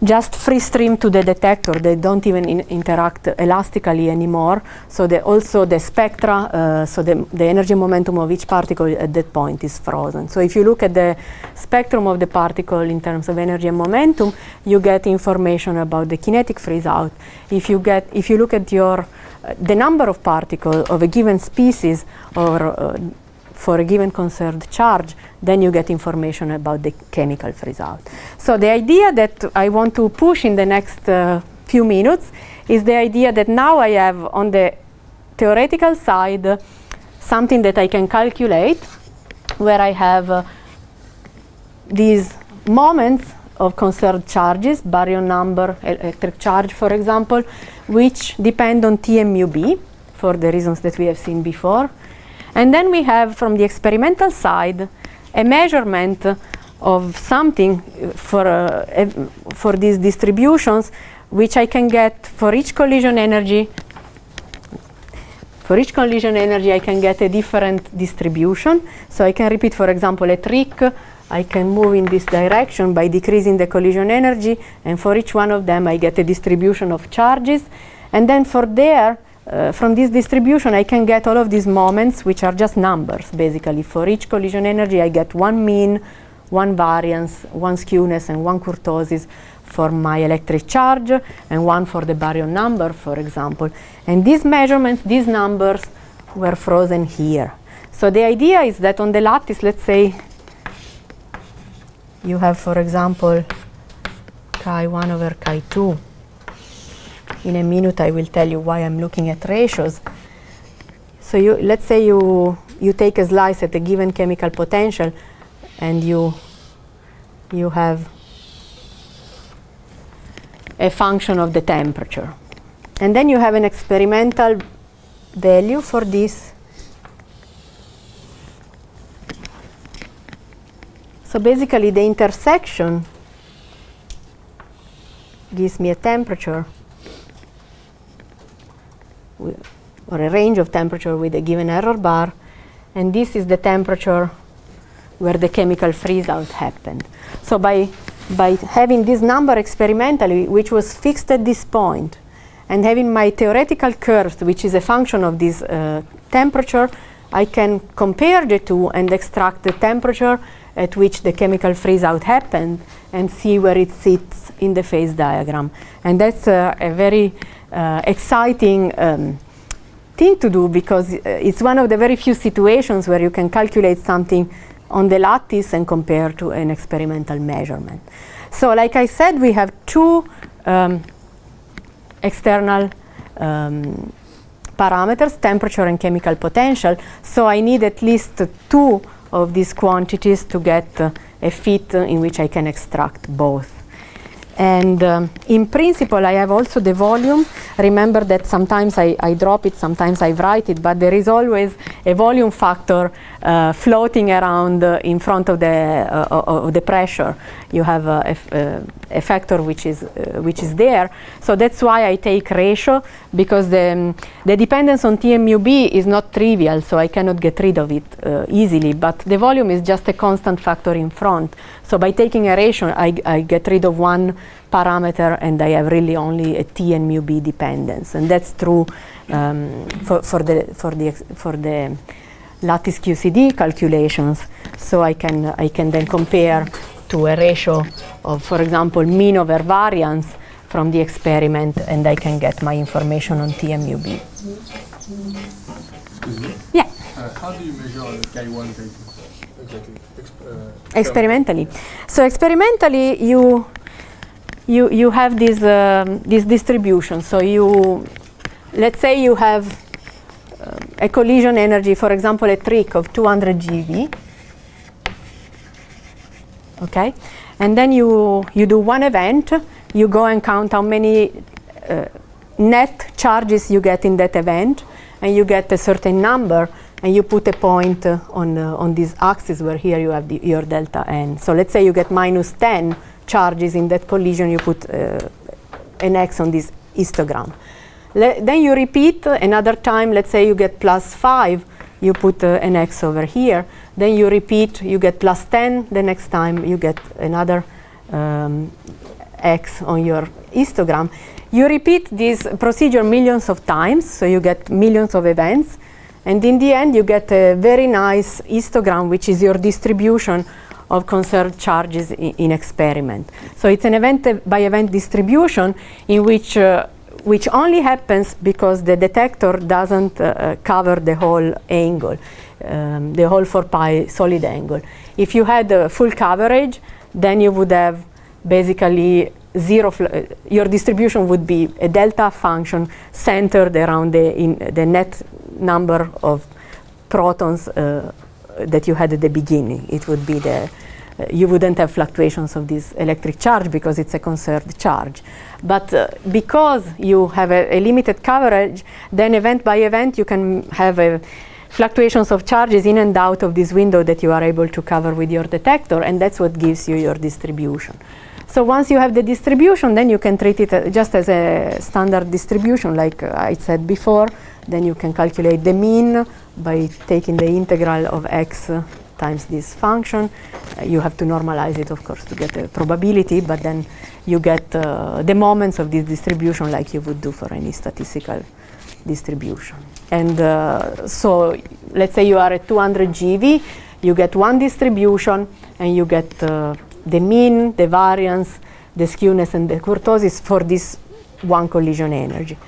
just free stream to the detector. They don't even interact elastically anymore. So also the spectra, so the energy momentum of each particle at that point is frozen. So if you look at the spectrum of the particle in terms of energy and momentum, you get information about the kinetic freeze-out. If you look at the number of particles of a given species, or for a given conserved charge, then you get information about the chemical freeze-out. So the idea that I want to push in the next few minutes is the idea that now I have, on the theoretical side, something that I can calculate, where I have these moments of conserved charges, baryon number, electric charge, for example, which depend on T and mu b, for the reasons that we have seen before. And then we have, from the experimental side, a measurement of something for these distributions, which I can get for each collision energy. For each collision energy, I can get a different distribution. So I can repeat, for example, a trick. I can move in this direction by decreasing the collision energy, and for each one of them, I get a distribution of charges. And then from this distribution, I can get all of these moments, which are just numbers, basically. For each collision energy, I get one mean, one variance, one skewness, and one kurtosis for my electric charge, and one for the baryon number, for example. And these measurements, these numbers, were frozen here. So the idea is that on the lattice, let's say, you have, for example, chi1 over chi2. In a minute, I will tell you why I'm looking at ratios. So let's say you take a slice at a given chemical potential, and you have a function of the temperature. And then you have an experimental value for this. So basically, the intersection gives me a temperature, or a range of temperature with a given error bar, and this is the temperature where the chemical freeze-out happened. So by having this number experimentally, which was fixed at this point, and having my theoretical curves, which is a function of this temperature, I can compare the two and extract the temperature at which the chemical freeze-out happened, and see where it sits in the phase diagram. And that's a very exciting thing to do, because it's one of the very few situations where you can calculate something on the lattice and compare to an experimental measurement. So like I said, we have two external parameters, temperature and chemical potential. So I need at least two of these quantities to get a fit in which I can extract both. And in principle, I have also the volume. Remember that sometimes I drop it, sometimes I write it, but there is always a volume factor floating around in front of the pressure. You have a factor which is there. So that's why I take ratio, because the dependence on T and mu b is not trivial, so I cannot get rid of it easily. But the volume is just a constant factor in front. So by taking a ratio, I get rid of one parameter, and I have really only a T and mu b dependence, and that's true for the lattice QCD calculations. So I can then compare to a ratio of, for example, mean over variance from the experiment, and I can get my information on T and mu b. Excuse me? Yeah. How do you measure K1, K2? Exactly. Experimentally. So experimentally, you have this distribution. So let's say you have a collision energy, for example, a trick of 200 GeV. Okay, and then you do one event. You go and count how many net charges you get in that event, and you get a certain number, and you put a point on this axis where here you have your delta n. So let's say you get minus 10 charges in that collision. You put an x on this histogram. Then you repeat another time. Let's say you get plus 5. You put an x over here. Then you repeat. You get plus 10. The next time you get another x on your histogram. You repeat this procedure millions of times, so you get millions of events, and in the end you get a very nice histogram, which is your distribution of conserved charges in experiment. So it's an event-by-event distribution in which only happens because the detector doesn't cover the whole angle, the whole 4 pi solid angle. If you had full coverage, then you would have basically your distribution would be a delta function centered around the net number of protons that you had at the beginning. It would be you wouldn't have fluctuations of this electric charge because it's a conserved charge. But because you have a limited coverage, then event by event you can have fluctuations of charges in and out of this window that you are able to cover with your detector, and that's what gives you your distribution. So once you have the distribution, then you can treat it just as a standard distribution, like I said before. Then you can calculate the mean by taking the integral of x times this function. You have to normalize it, of course, to get the probability, but then you get the moments of this distribution like you would do for any statistical distribution. And so let's say you are at 200 GeV, you get one distribution, and you get the mean, the variance, the skewness, and the kurtosis for this one collision energy.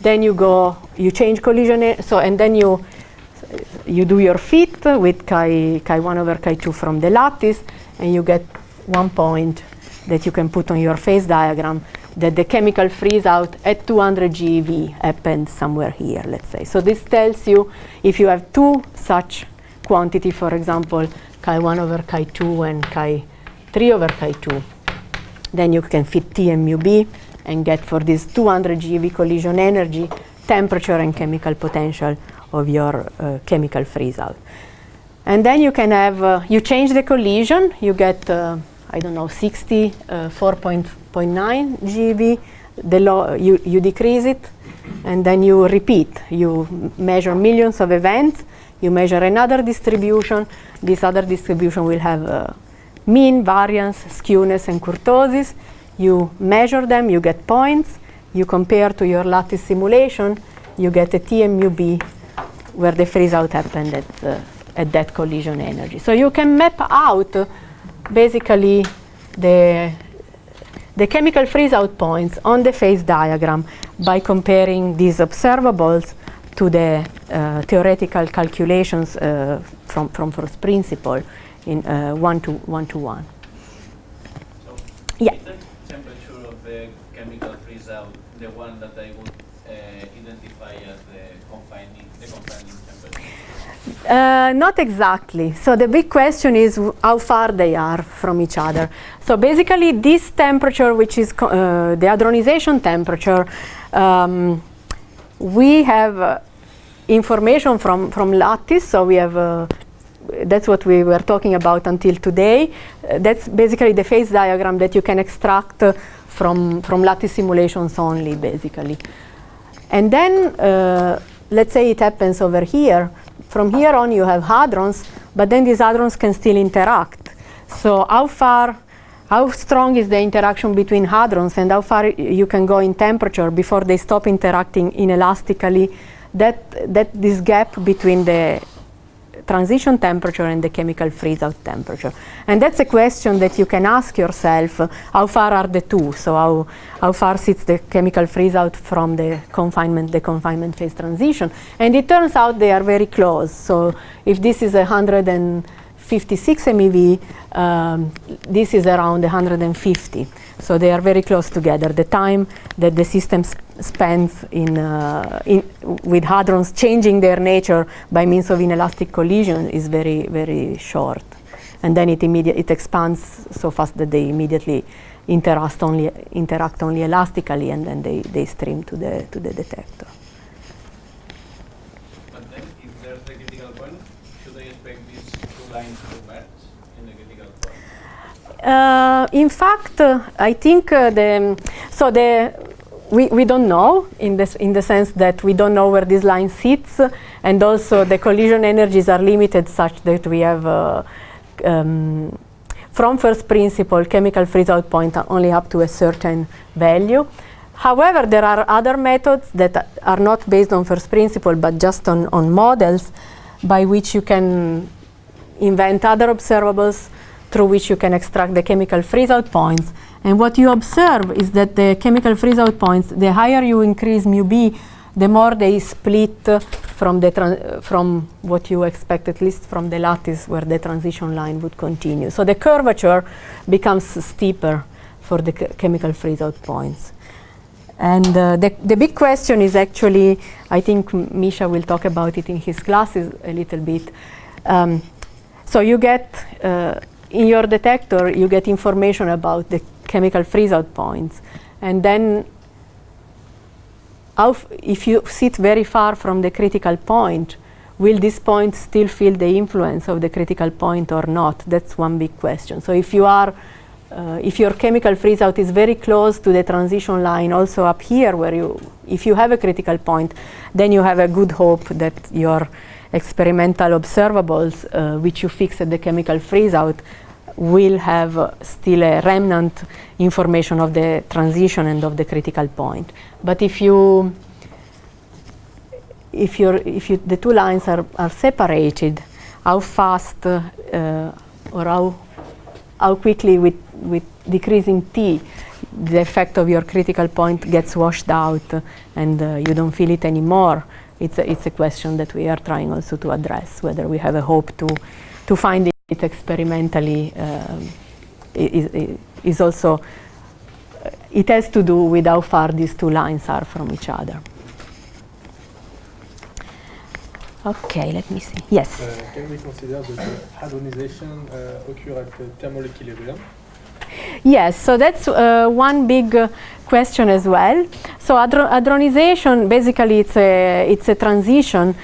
Then you change collision, and then you do your fit with chi1 over chi2 from the lattice, and you get one point that you can put on your phase diagram that the chemical freeze out at 200 GeV happened somewhere here, let's say. So this tells you if you have two such quantity, for example, chi1 over chi2 and chi3 over chi2, then you can fit T and mu b and get for this 200 GeV collision energy, temperature and chemical potential of your chemical freeze out. And then you can have, you change the collision, you get, I don't know, 64.9 GeV, you decrease it, and then you repeat. You measure millions of events, you measure another distribution. This other distribution will have mean, variance, skewness, and kurtosis. You measure them, you get points, you compare to your lattice simulation, you get a T and mu b where the freeze out happened at that collision energy. So you can map out basically the chemical freeze out points on the phase diagram by comparing these observables to the theoretical calculations from first principle in one to one. So yeah. Is the temperature of the chemical freeze out the one that I would identify as the confining temperature? Not exactly. So the big question is how far they are from each other. So basically this temperature, which is the hadronization temperature, we have information from lattice. So we have, that's what we were talking about until today. That's basically the phase diagram that you can extract from lattice simulations only, basically. And then, let's say it happens over here. From here on, you have hadrons, but then these hadrons can still interact. So how strong is the interaction between hadrons, and how far you can go in temperature before they stop interacting inelastically? That this gap between the transition temperature and the chemical freeze-out temperature. And that's a question that you can ask yourself, how far are the two? So how far sits the chemical freeze-out from the confinement phase transition? And it turns out they are very close. So if this is 156 MeV, this is around 150. So they are very close together. The time that the system spends with hadrons changing their nature by means of inelastic collision is very, very short. And then it expands so fast that they immediately interact only elastically, and then they stream to the detector. But then, if there's a critical point, should I expect these two lines to merge in the critical point? In fact, I think we don't know in the sense that we don't know where this line sits, and also the collision energies are limited such that we have from first principle chemical freeze-out point only up to a certain value. However, there are other methods that are not based on first principle but just on models by which you can invent other observables through which you can extract the chemical freeze-out points. And what you observe is that the chemical freeze-out points, the higher you increase mu b, the more they split from what you expect, at least from the lattice where the transition line would continue. So the curvature becomes steeper for the chemical freeze-out points. And the big question is actually, I think Misha will talk about it in his classes a little bit. So you get, in your detector, you get information about the chemical freeze-out points. And then if you sit very far from the critical point, will this point still feel the influence of the critical point or not? That's one big question. So if your chemical freeze-out is very close to the transition line, also up here, if you have a critical point, then you have a good hope that your experimental observables, which you fix at the chemical freeze-out, will have still a remnant information of the transition and of the critical point. But if the two lines are separated, how fast or how quickly with decreasing t, the effect of your critical point gets washed out and you don't feel it anymore, it's a question that we are trying also to address, whether we have a hope to find it experimentally. Is also, it has to do with how far these two lines are from each other. Okay, let me see. Yes? Can we consider that the hadronization occur at thermal equilibrium? Yes, so that's one big question as well. So hadronization, basically it's a transition.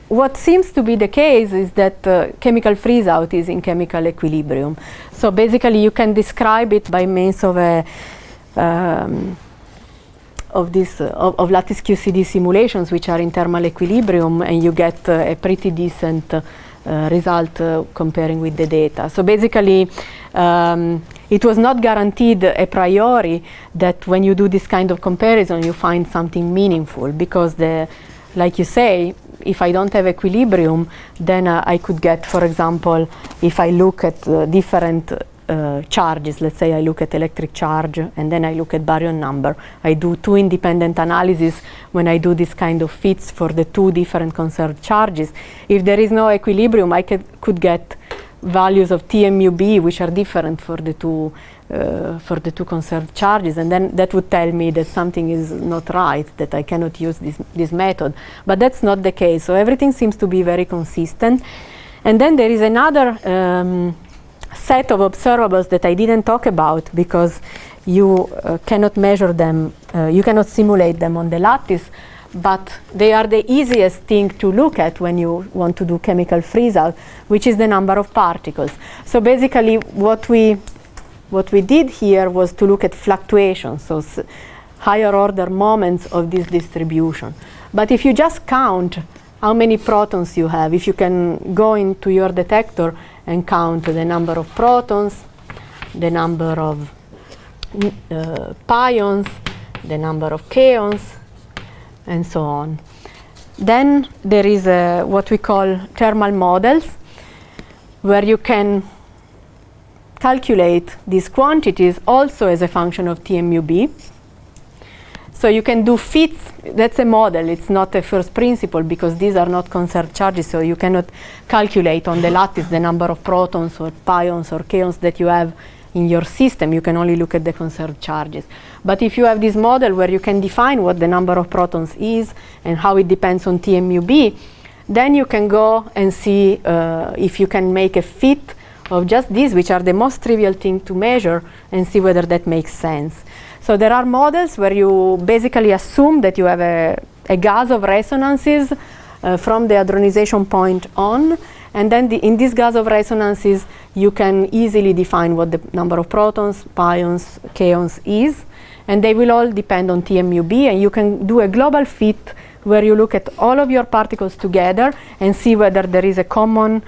What seems to be the case is that chemical freeze-out is in chemical equilibrium. So basically you can describe it by means of lattice QCD simulations, which are in thermal equilibrium, and you get a pretty decent result comparing with the data. So basically it was not guaranteed a priori that when you do this kind of comparison you find something meaningful, because like you say, if I don't have equilibrium, then I could get, for example, if I look at different charges, let's say I look at electric charge and then I look at baryon number. I do two independent analyses when I do this kind of fits for the two different conserved charges. If there is no equilibrium, I could get values of T and mu b which are different for the two conserved charges, and then that would tell me that something is not right, that I cannot use this method. But that's not the case. So everything seems to be very consistent. And then there is another set of observables that I didn't talk about, because you cannot measure them, you cannot simulate them on the lattice, but they are the easiest thing to look at when you want to do chemical freeze-out, which is the number of particles. So basically what we did here was to look at fluctuations, so higher order moments of this distribution. But if you just count how many protons you have, if you can go into your detector and count the number of protons, the number of pions, the number of kaons, and so on. Then there is what we call thermal models, where you can calculate these quantities also as a function of TMUB. So you can do fits. That's a model. It's not a first principle because these are not conserved charges. So you cannot calculate on the lattice the number of protons or pions or kaons that you have in your system. You can only look at the conserved charges. But if you have this model where you can define what the number of protons is and how it depends on TMUB, then you can go and see if you can make a fit of just these, which are the most trivial thing to measure, and see whether that makes sense. So there are models where you basically assume that you have a gas of resonances from the hadronization point on, and then in this gas of resonances you can easily define what the number of protons, pions, kaons is, and they will all depend on TMUB, and you can do a global fit where you look at all of your particles together and see whether there is a common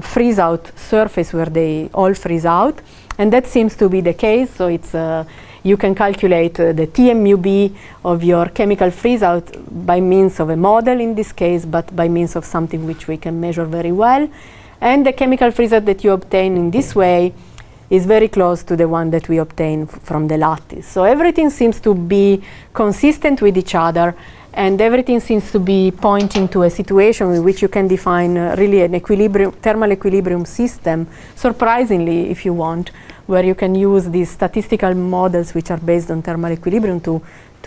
freeze-out surface where they all freeze out, and that seems to be the case. So it's you can calculate the TMUB of your chemical freeze-out by means of a model in this case, but by means of something which we can measure very well. And the chemical freeze-out that you obtain in this way is very close to the one that we obtain from the lattice. So everything seems to be consistent with each other, and everything seems to be pointing to a situation in which you can define really an equilibrium, thermal equilibrium system, surprisingly, if you want, where you can use these statistical models which are based on thermal equilibrium to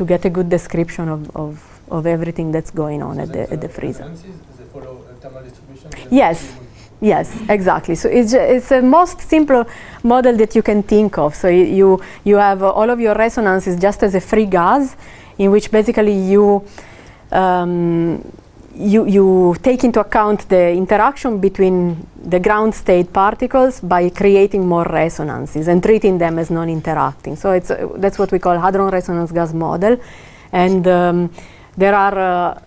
get a good description of everything that's going on at the freezer. Does it follow a thermal distribution? Yes. Yes, exactly. So it's the most simple model that you can think of. So you have all of your resonances just as a free gas, in which basically you take into account the interaction between the ground state particles by creating more resonances and treating them as non-interacting. So that's what we call Hadron resonance gas model, and there are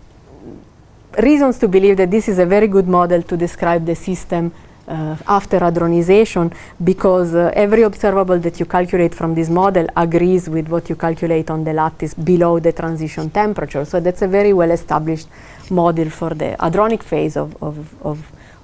reasons to believe that this is a very good model to describe the system after hadronization, because every observable that you calculate from this model agrees with what you calculate on the lattice below the transition temperature. So that's a very well established model for the hadronic phase of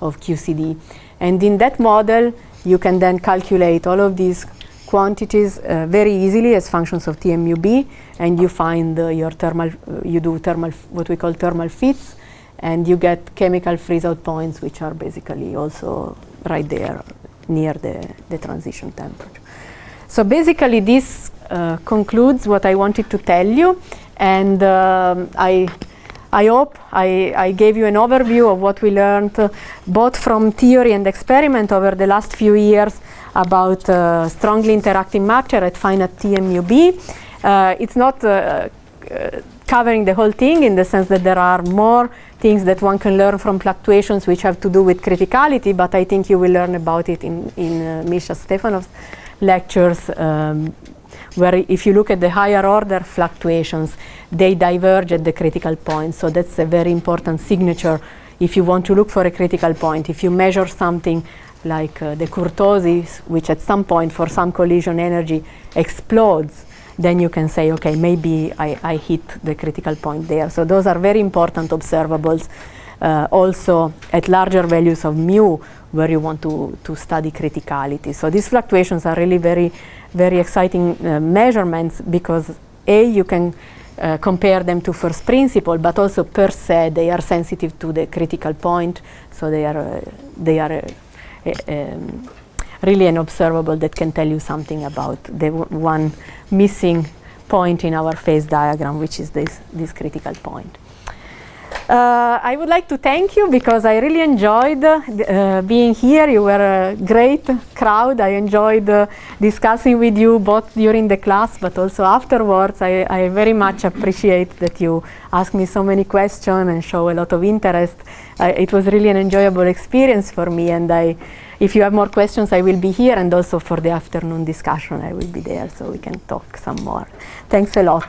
QCD. And in that model, you can then calculate all of these quantities very easily as functions of TMUB, and you find your thermal, you do thermal, what we call thermal fits, and you get chemical freeze-out points, which are basically also right there near the transition temperature. So basically this concludes what I wanted to tell you, and I hope I gave you an overview of what we learned both from theory and experiment over the last few years about strongly interacting matter at finite TMUB. It's not covering the whole thing, in the sense that there are more things that one can learn from fluctuations which have to do with criticality, but I think you will learn about it in Misha Stefanov's lectures, where if you look at the higher order fluctuations, they diverge at the critical point. So that's a very important signature if you want to look for a critical point. If you measure something like the kurtosis, which at some point for some collision energy explodes, then you can say, okay, maybe I hit the critical point there. So those are very important observables, also at larger values of mu, where you want to study criticality. So these fluctuations are really very, very exciting measurements, because A, you can compare them to first principle, but also per se they are sensitive to the critical point. So they are really an observable that can tell you something about the one missing point in our phase diagram, which is this critical point. I would like to thank you because I really enjoyed being here. You were a great crowd. I enjoyed discussing with you both during the class but also afterwards. I very much appreciate that you asked me so many questions and show a lot of interest. It was really an enjoyable experience for me, and if you have more questions, I will be here, and also for the afternoon discussion I will be there so we can talk some more. Thanks a lot.